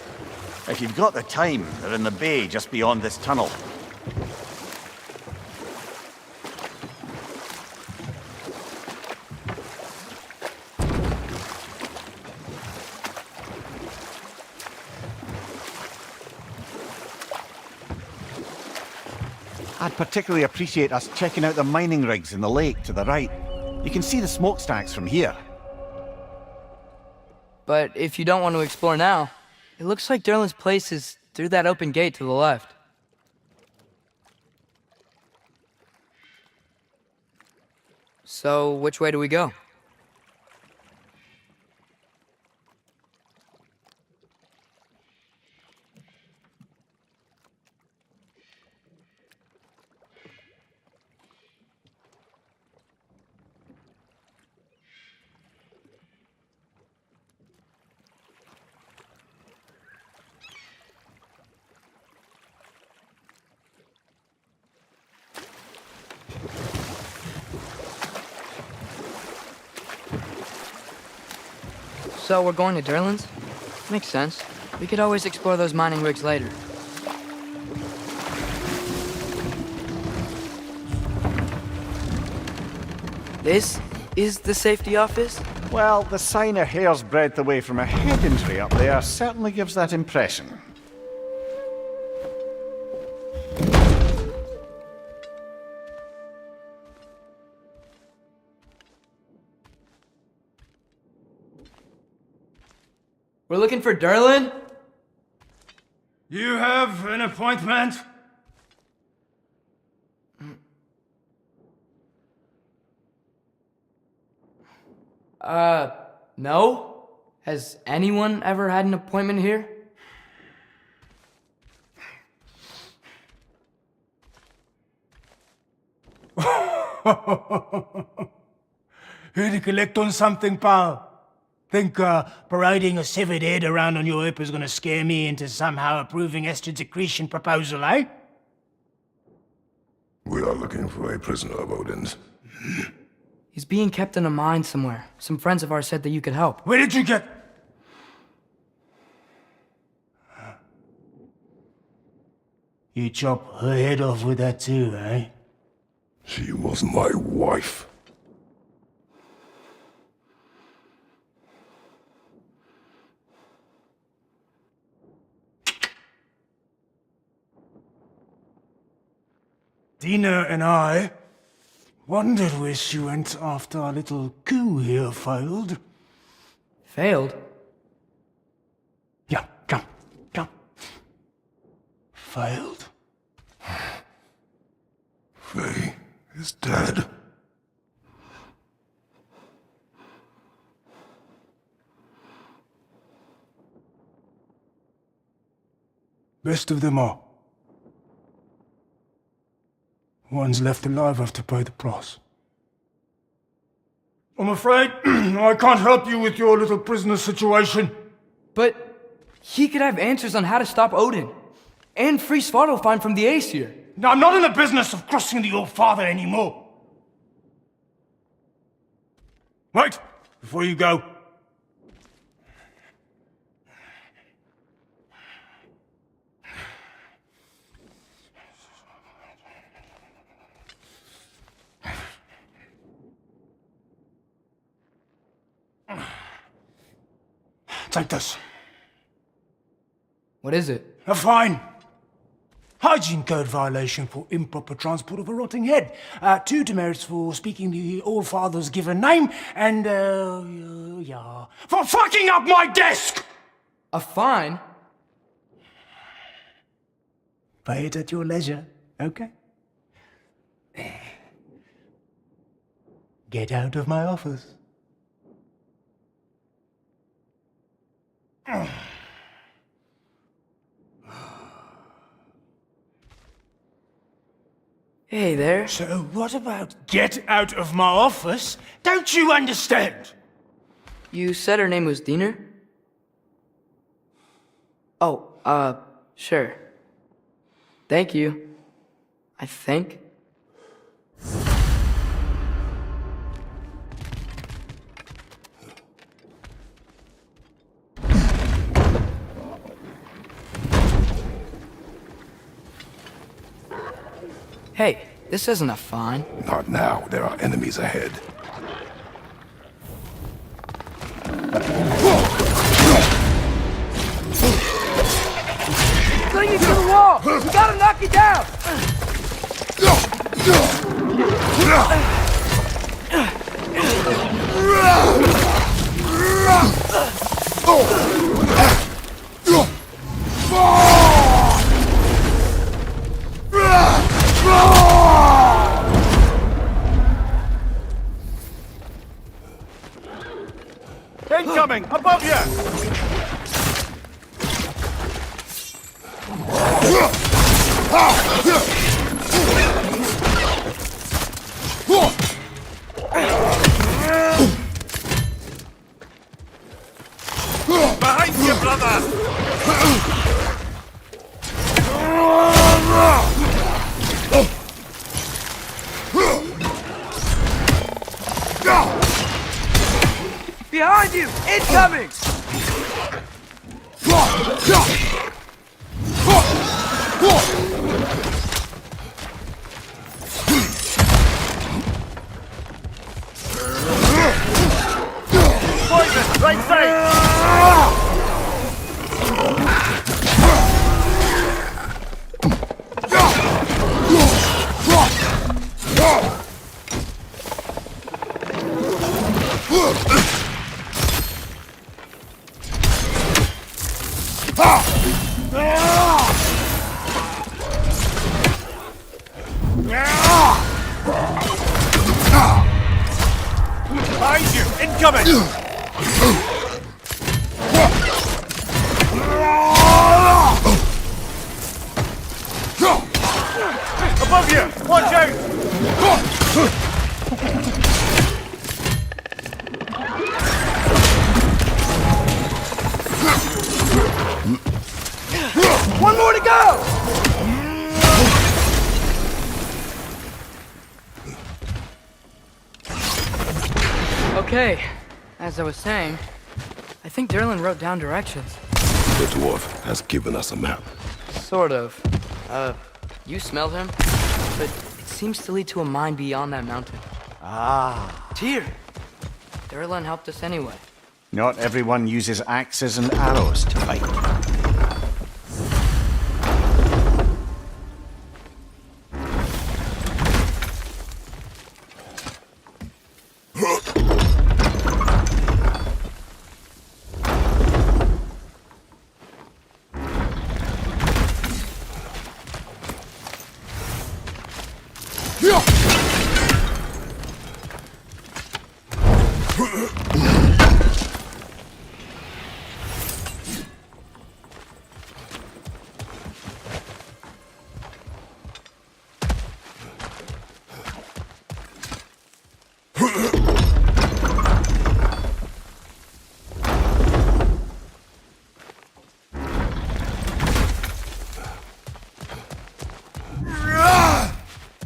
If you've got the time, they're in the bay just beyond this tunnel. I'd particularly appreciate us checking out the mining rigs in the lake to the right. You can see the smokestacks from here. But if you don't want to explore now, it looks like Derlin's place is through that open gate to the left. So, which way do we go? So we're going to Durlin's? Makes sense. We could always explore those mining rigs later. This is the safety office? Well, the sign a hair's breadth away from a head injury up there certainly gives that impression. We're looking for Durlin? You have an appointment? No? Has anyone ever had an appointment here? Here to collect on something, pal? Think parading a severed head around on your hip is gonna scare me into somehow approving Esther's accretion proposal, eh? We are looking for a prisoner of Odin's. He's being kept in a mine somewhere. Some friends of ours said that you could help. Where did you get... You chop her head off with that too, eh? She was my wife. Dina and I wondered where she went after our little coup here failed. Failed? Yeah, come. Failed. Faye is dead. Best of them all. One's left alive have to pay the price. I'm afraid I can't help you with your little prisoner situation. But he could have answers on how to stop Odin. And free Svartalfheim from the Aesir. Now, I'm not in the business of crossing the old father anymore. Wait, before you go. Take this. What is it? A fine. Hygiene code violation for improper transport of a rotting head. 2 demerits for speaking the All-Father's given name, and, for fucking up my desk! A fine? Pay it at your leisure, okay? Get out of my office. Hey there. So what about get out of my office? Don't you understand? You said her name was Diener? Oh, sure. Thank you. I think. Hey, this isn't a fine. Not now. There are enemies ahead. Fling you to the wall! We gotta knock you down! Incoming! Above you! Behind you, brother! Behind you! Incoming! Incoming! Above you! Watch out! One more to go! Okay, as I was saying, I think Derlin wrote down directions. The dwarf has given us a map. Sort of. You smell him? But it seems to lead to a mine beyond that mountain. Ah. Tyr! Derlin helped us anyway. Not everyone uses axes and arrows to fight.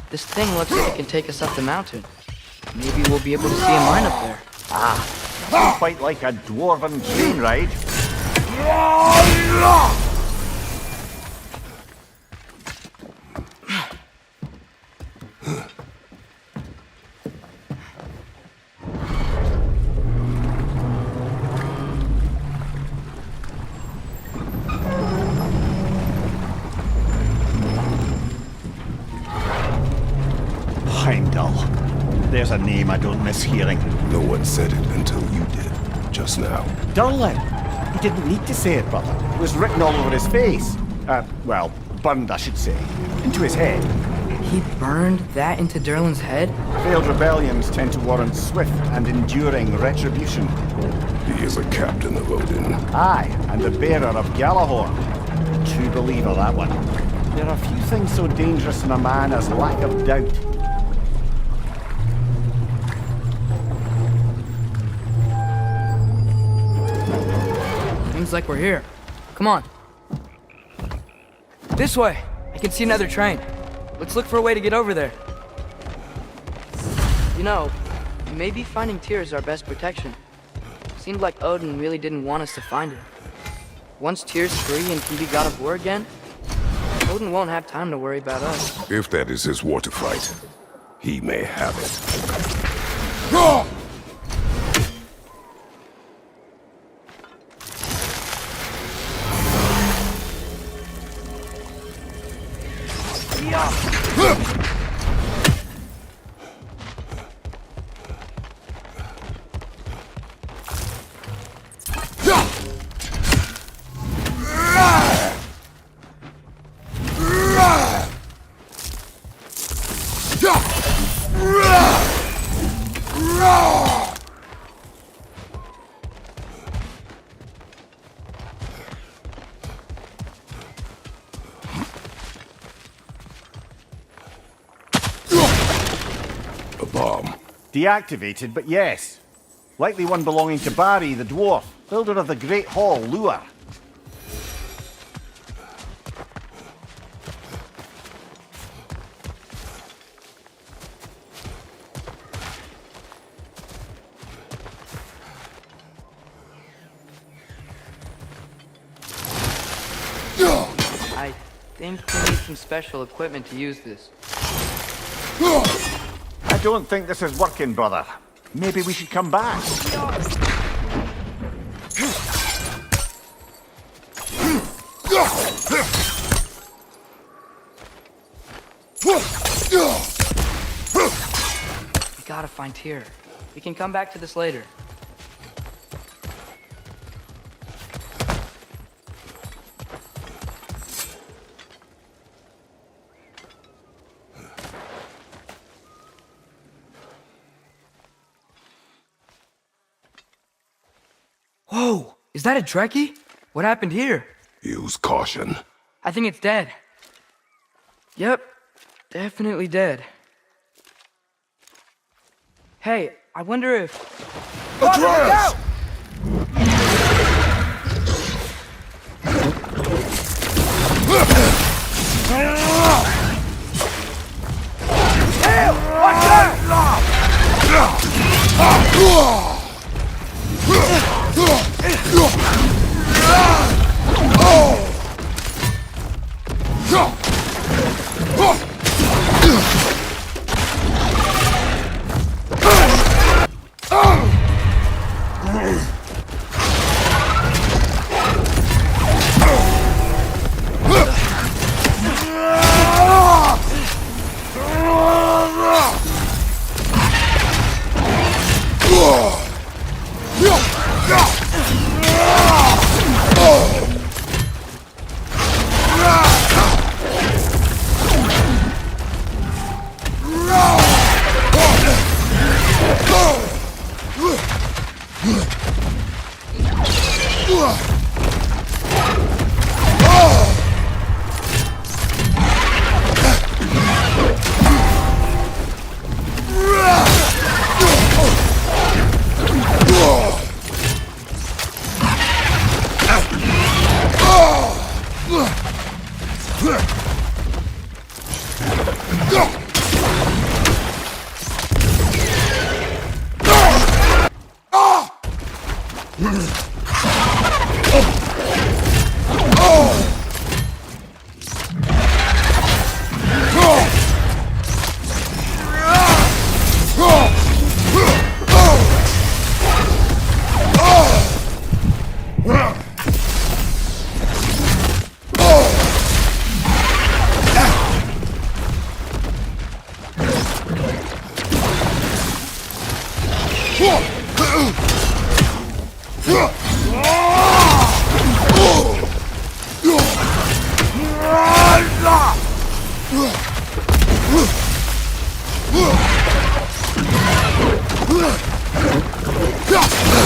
This thing looks like it can take us up the mountain. Maybe we'll be able to see a mine up there. Not quite like a dwarven train ride. Heimdall. There's a name I don't miss hearing. No one said it until you did, just now. Durlin. He didn't need to say it, brother. It was written all over his face. Well, burned, I should say. Into his head. He burned that into Derlin's head? Failed rebellions tend to warrant swift and enduring retribution. He is a captain of Odin. Aye, and the bearer of Galahorn. True believer, that one. There are few things so dangerous in a man as lack of doubt. Seems like we're here. Come on. This way! I can see another train. Let's look for a way to get over there. You know, maybe finding Tyr is our best protection. Seemed like Odin really didn't want us to find him. Once Tyr's free and can be god of war again, Odin won't have time to worry about us. If that is his war to fight, he may have it. A bomb. Deactivated, but yes. Likely one belonging to Barry, the dwarf, builder of the Great Hall, Lure. I think we need some special equipment to use this. I don't think this is working, brother. Maybe we should come back. We gotta find Tyr. We can come back to this later. Is that a Trekkie? What happened here? Use caution. I think it's dead. Yep, definitely dead. Hey, I wonder if... Atreus!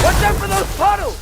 Watch out for those puddles!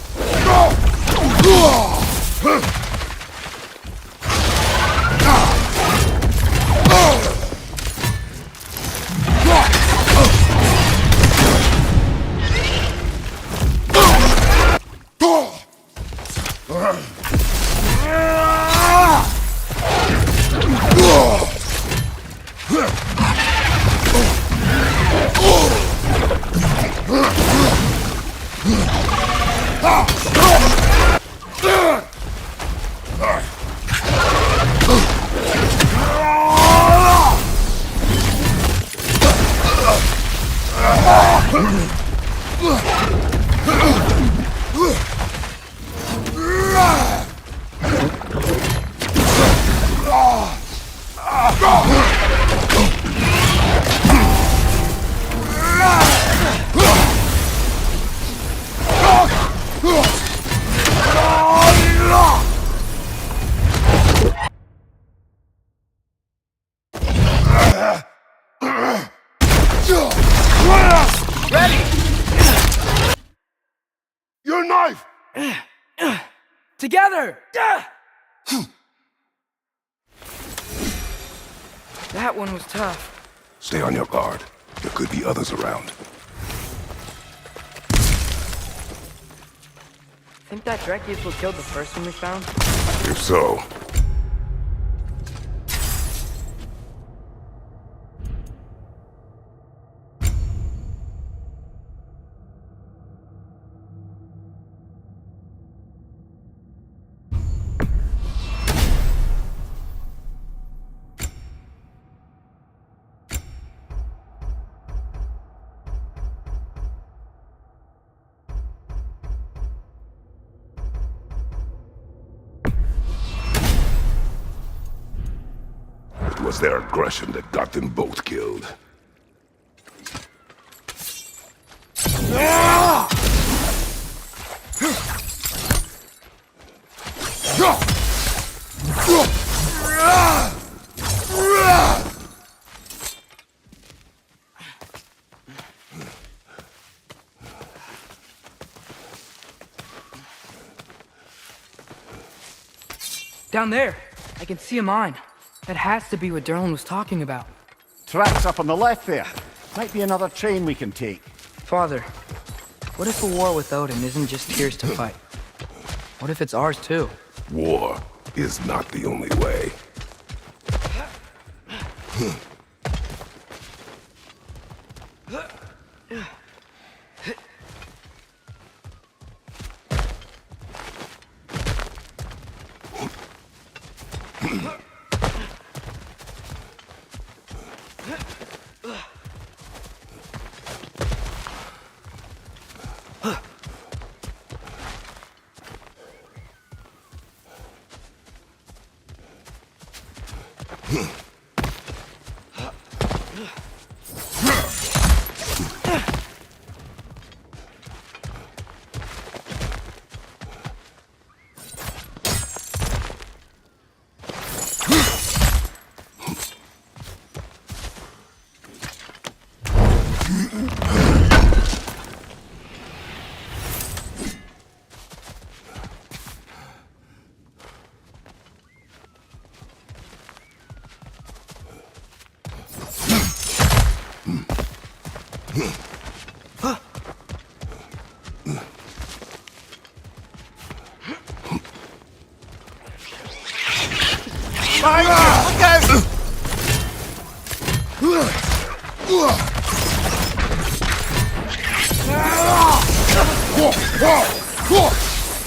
Your knife! Together! That one was tough. Stay on your guard. There could be others around. Think that Trekkie is what killed the first one we found? If so, it was their aggression that got them both killed. Down there. I can see a mine. That has to be what Derlin was talking about. Tracks up on the left there. Might be another train we can take. Father, what if a war with Odin isn't just Tyr's to fight? What if it's ours too? War is not the only way.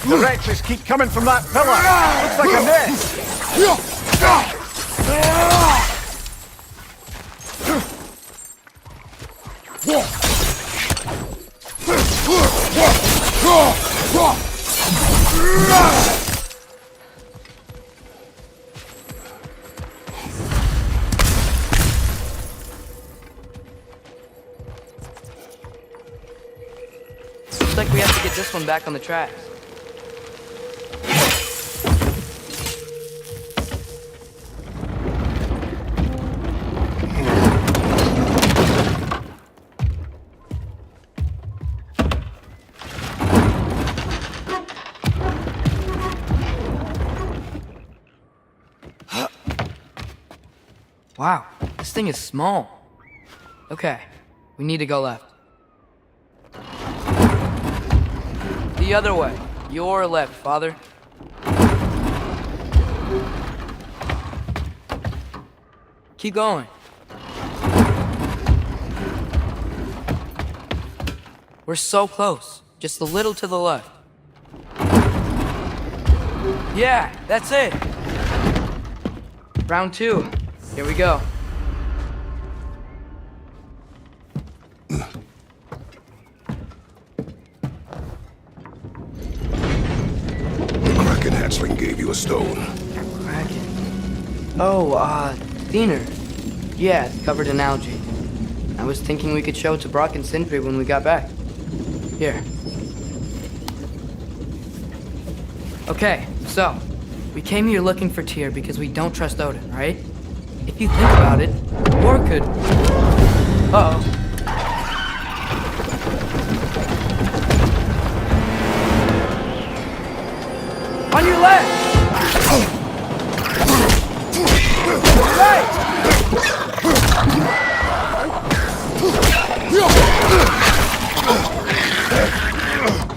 The wretches keep coming from that pillar. Looks like a nest. Looks like we have to get this one back on the tracks. Wow, this thing is small. Okay, we need to go left. The other way. Your left, Father. Keep going. We're so close. Just a little to the left. Yeah, that's it. Round 2. Here we go. Kraken hatchling gave you a stone. Kraken. Oh, thinner. Yeah, it's covered in algae. I was thinking we could show it to Brock and Sindri when we got back. Here. Okay, so, we came here looking for Tyr because we don't trust Odin, right? If you think about it, war could... Uh-oh. On your left! Right!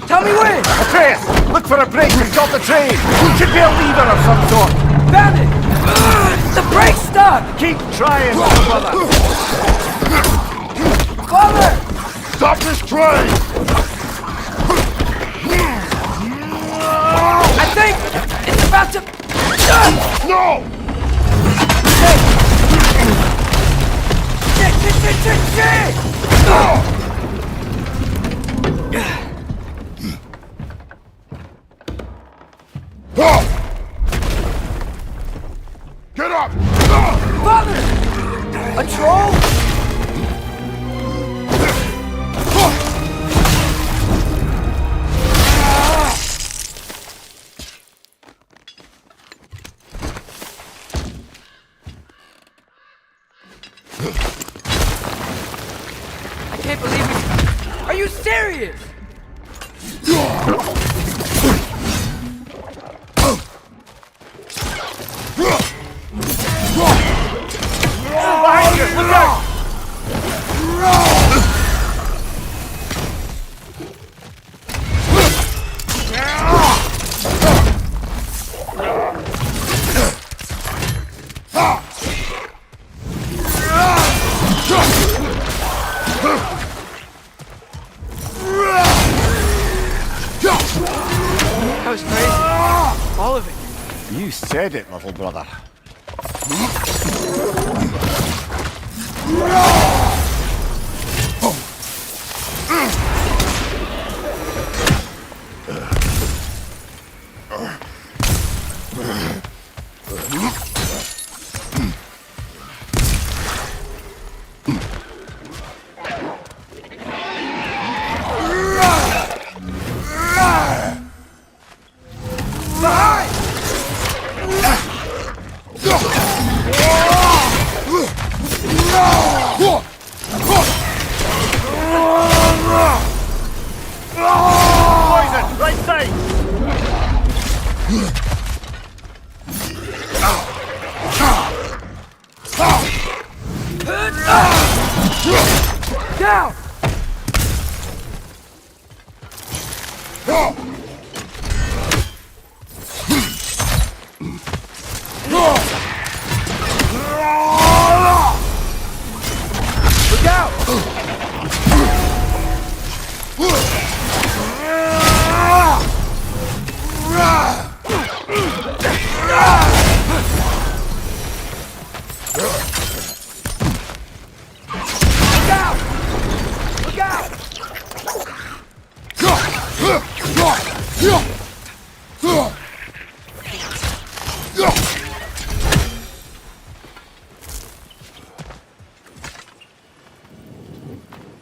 Tell me when! Atreus, look for a break to stop the train! Should be a lever of some sort! Found it! The brake's stuck! Keep trying, brother! Father! Stop this train! I think it's about to... No! Shit! Get up! Father! A troll? I can't believe it. Are you serious? You said it, little brother.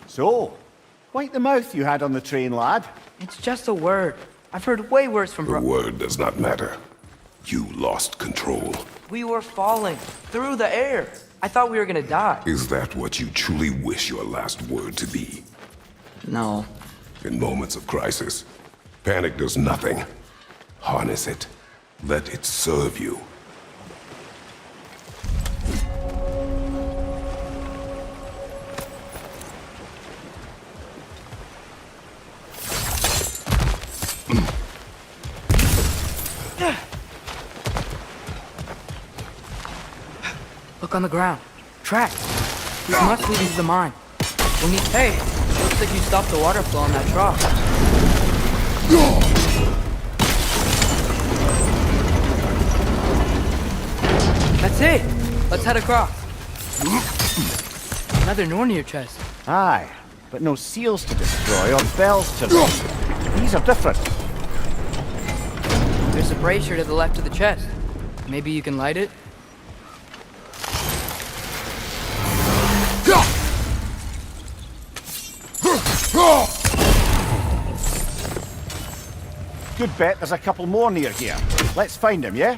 So, quite the mouth you had on the train, lad. It's just a word. I've heard way worse from The word does not matter. You lost control. We were falling through the air. I thought we were gonna die. Is that what you truly wish your last word to be? No. In moments of crisis, panic does nothing. Harness it. Let it serve you. Look on the ground. Tracks. These must lead into the mine. We'll need... Hey, looks like you stopped the water flow on that trough. That's it. Let's head across. Another Nornir chest. Aye, but no seals to destroy or bells to ring. These are different. There's a brazier to the left of the chest. Maybe you can light it? Good bet there's a couple more near here. Let's find them, yeah?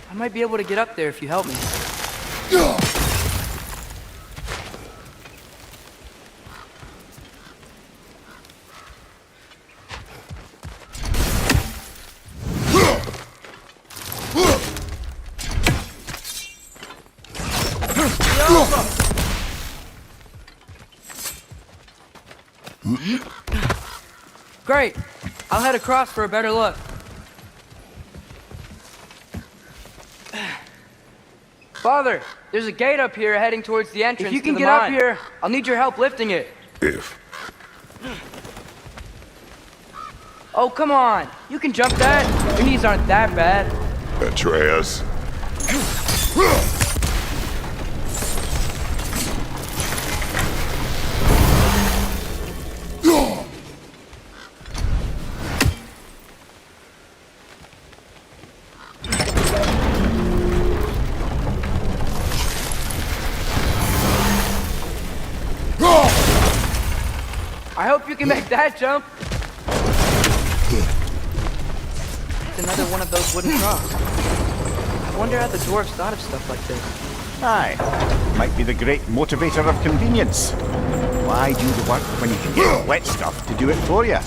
I might be able to get up there if you help me. Great. I'll head across for a better look. Father, there's a gate up here heading towards the entrance. If you can get up here, I'll need your help lifting it. If. Oh, come on. You can jump that. Your knees aren't that bad. Atreus. I hope you can make that jump. It's another one of those wooden troughs. I wonder how the dwarves thought of stuff like this. Aye, might be the great motivator of convenience. Why do the work when you can get wet stuff to do it for you?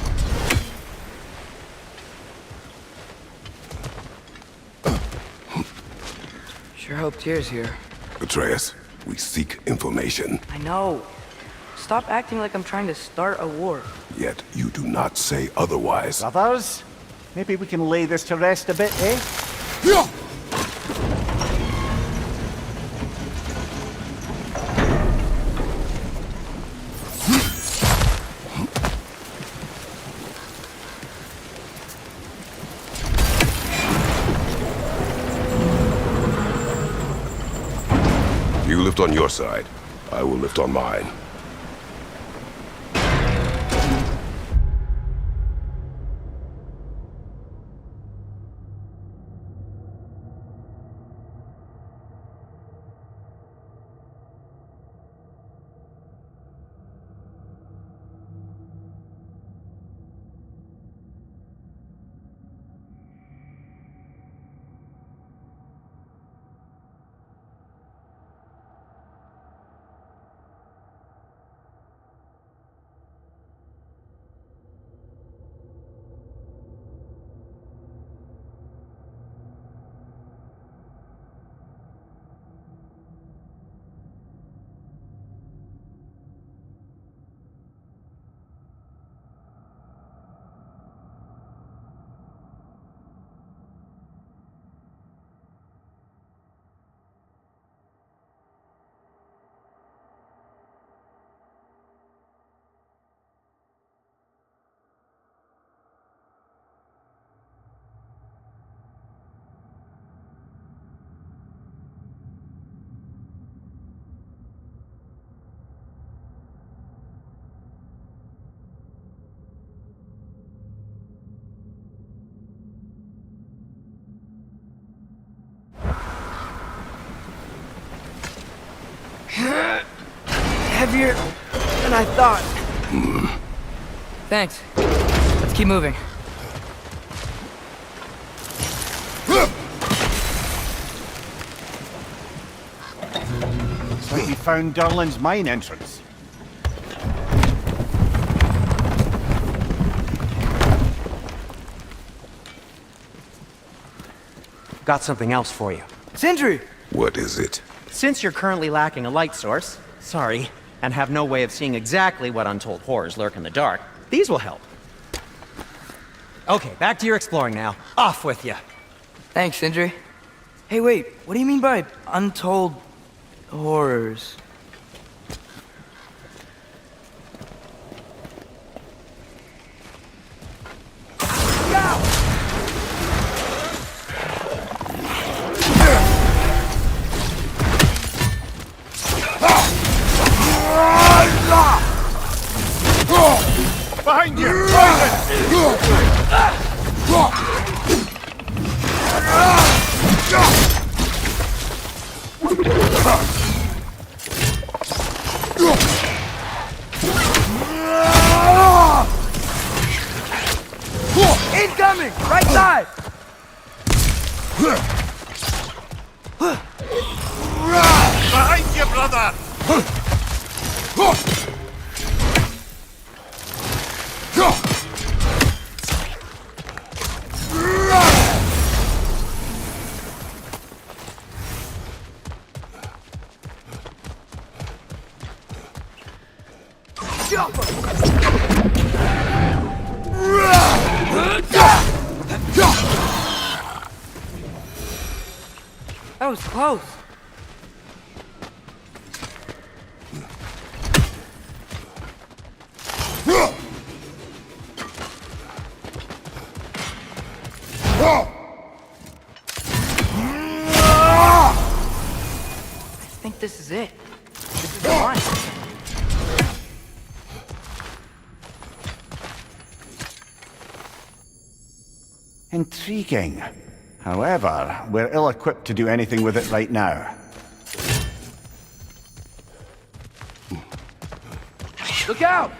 Sure hope Tyr's here. Atreus, we seek information. I know. Stop acting like I'm trying to start a war. Yet you do not say otherwise. Brothers, maybe we can lay this to rest a bit, eh? lift on your side. I will lift on mine. Heavier than I thought. Thanks. Let's keep moving. Looks like we found Durlin's mine entrance. Got something else for you. Sindri! What is it? Since you're currently lacking a light source, sorry, and have no way of seeing exactly what untold horrors lurk in the dark, these will help. Okay, back to your exploring now. Off with you. Thanks, Sindri. Hey, wait, what do you mean by untold horrors? Behind you! Ryzen! Incoming! Right side! Behind you, brother! That was close. I think this is it. This is the one. Intriguing. However, we're ill-equipped to do anything with it right now. Look out!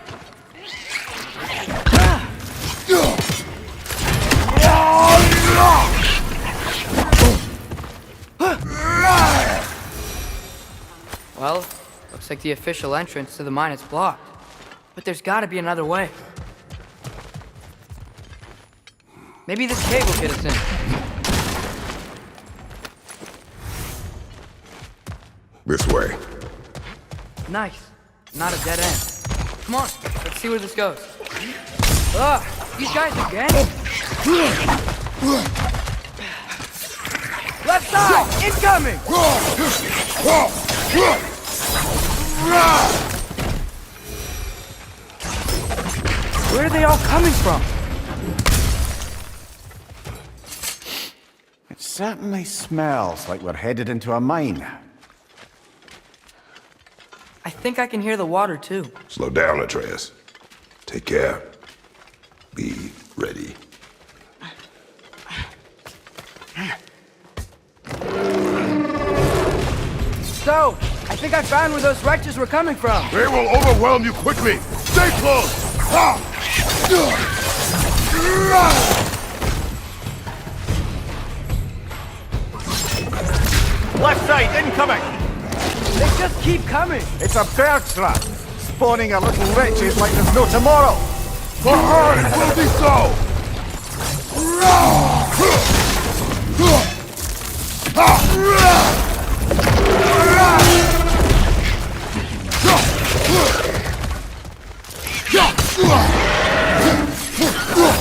Well, looks like the official entrance to the mine is blocked. But there's gotta be another way. Maybe this cave will get us in. This way. Nice. Not a dead end. Come on, let's see where this goes. Ugh, these guys again? Left side, incoming! Where are they all coming from? It certainly smells like we're headed into a mine. I think I can hear the water too. Slow down, Atreus. Take care. Be ready. So, I think I found where those wretches were coming from. They will overwhelm you quickly. Stay close. Left side, incoming! They just keep coming. It's a bird trap, spawning a little wretches like there's no tomorrow. For her, it will be so.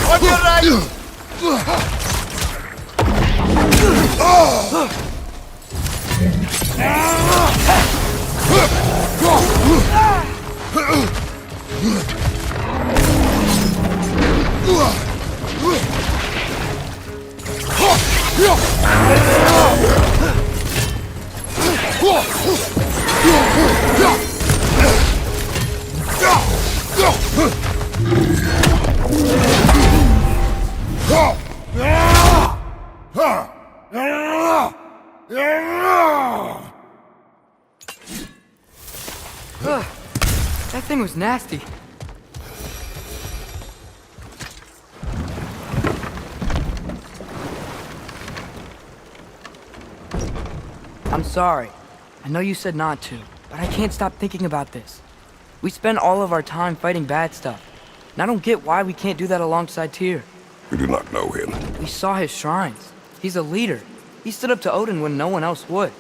On your right! That thing was nasty. I'm sorry. I know you said not to, but I can't stop thinking about this. We spend all of our time fighting bad stuff, and I don't get why we can't do that alongside Tyr. We do not know him. We saw his shrines. He's a leader. He stood up to Odin when no one else would.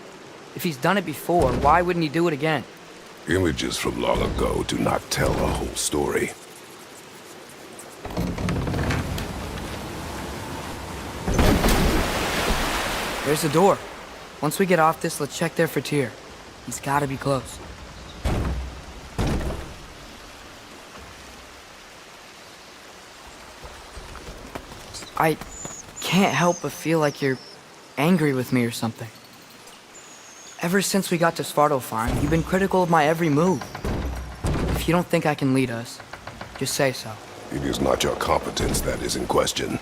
If he's done it before, why wouldn't he do it again? Images from long ago do not tell a whole story. There's the door. Once we get off this, let's check there for Tyr. He's gotta be close. I can't help but feel like you're angry with me or something. Ever since we got to Svartalfheim, you've been critical of my every move. If you don't think I can lead us, just say so. It is not your competence that is in question.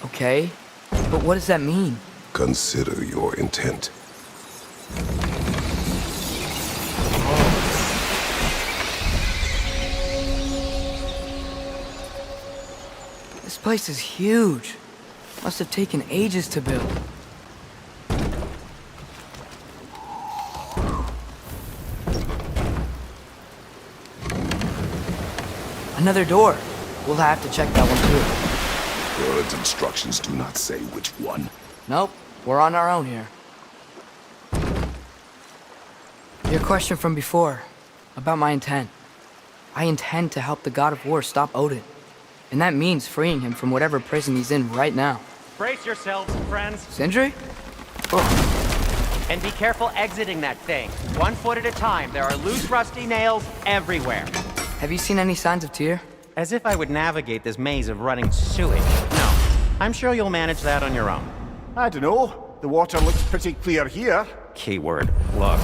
Okay? But what does that mean? Consider your intent. This place is huge. Must have taken ages to build. Another door. We'll have to check that one too. Word's instructions do not say which one. Nope, we're on our own here. Your question from before, about my intent. I intend to help the god of war stop Odin. And that means freeing him from whatever prison he's in right now. Brace yourselves, friends, Sindri? and be careful exiting that thing. 1 foot at a time. There are loose, rusty nails everywhere. Have you seen any signs of Tyr? As if I would navigate this maze of running sewage. No, I'm sure you'll manage that on your own. I don't know. The water looks pretty clear here. Keyword, look.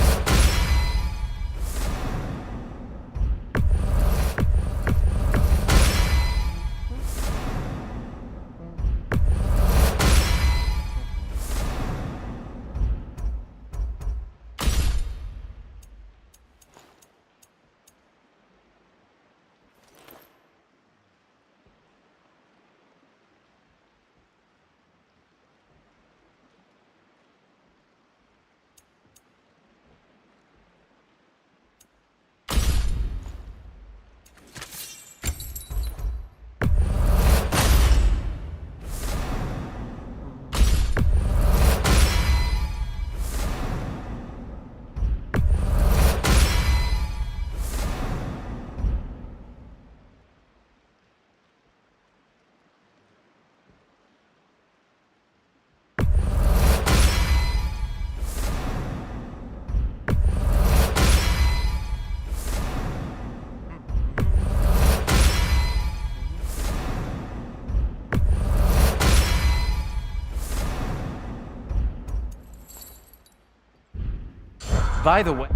By the way...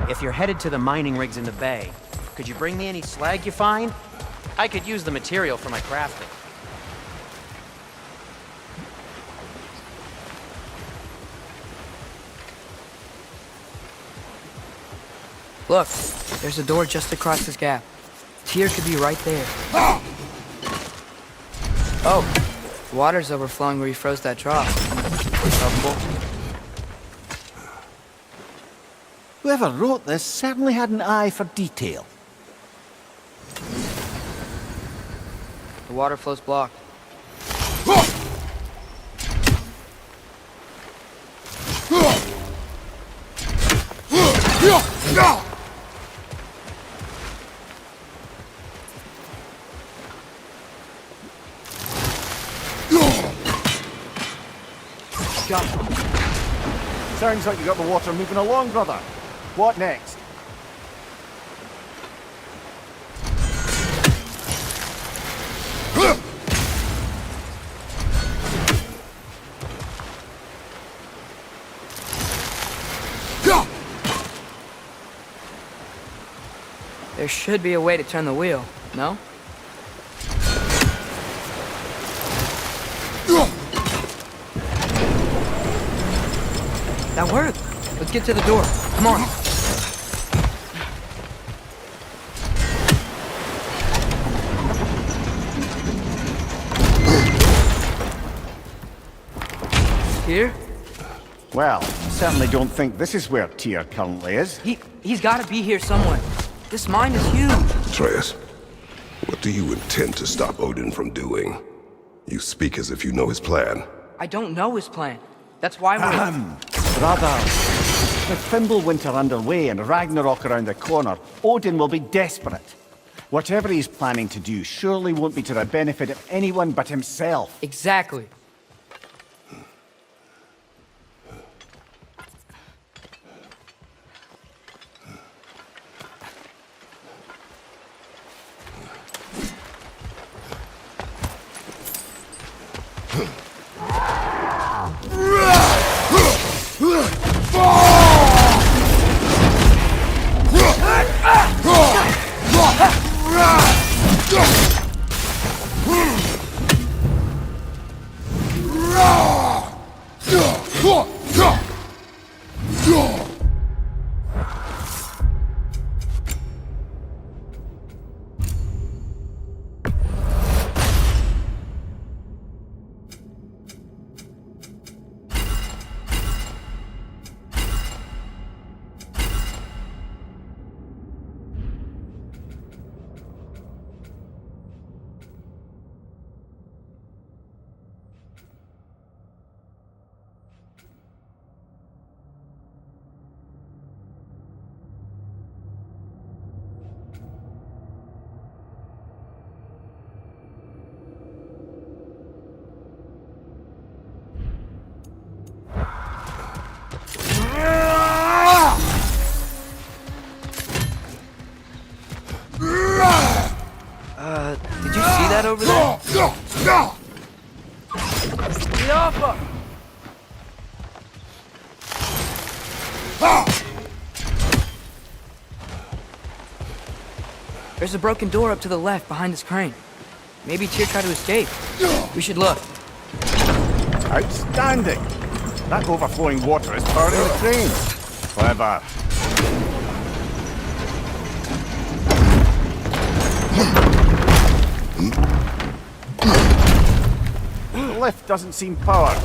If you're headed to the mining rigs in the bay, could you bring me any slag you find? I could use the material for my crafting. Look, there's a door just across this gap. Tyr could be right there. Oh, water's overflowing where you froze that trough. Helpful. Whoever wrote this certainly had an eye for detail. The water flow's blocked. Sounds like you got the water moving along, brother. What next? There should be a way to turn the wheel, no? That worked. Let's get to the door. Come on. Here? Well, I certainly don't think this is where Tyr currently is. He's got to be here somewhere. This mine is huge. Atreus, what do you intend to stop Odin from doing? You speak as if you know his plan. I don't know his plan. That's why we're... Brother, with Fimbulwinter underway and Ragnarok around the corner, Odin will be desperate. Whatever he's planning to do surely won't be to the benefit of anyone but himself. Exactly. Did you see that over there? Get off her! There's a broken door up to the left behind this crane. Maybe Tyr tried to escape. We should look. Outstanding! That overflowing water is powering the crane. Clever. The lift doesn't seem powered.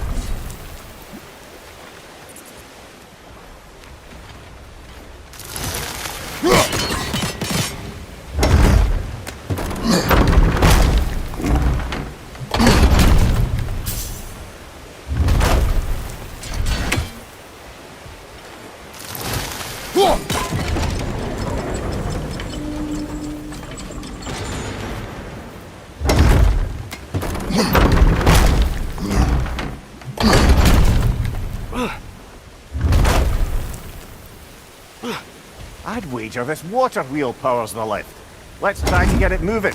I'd wager this water wheel powers the lift. Let's try to get it moving.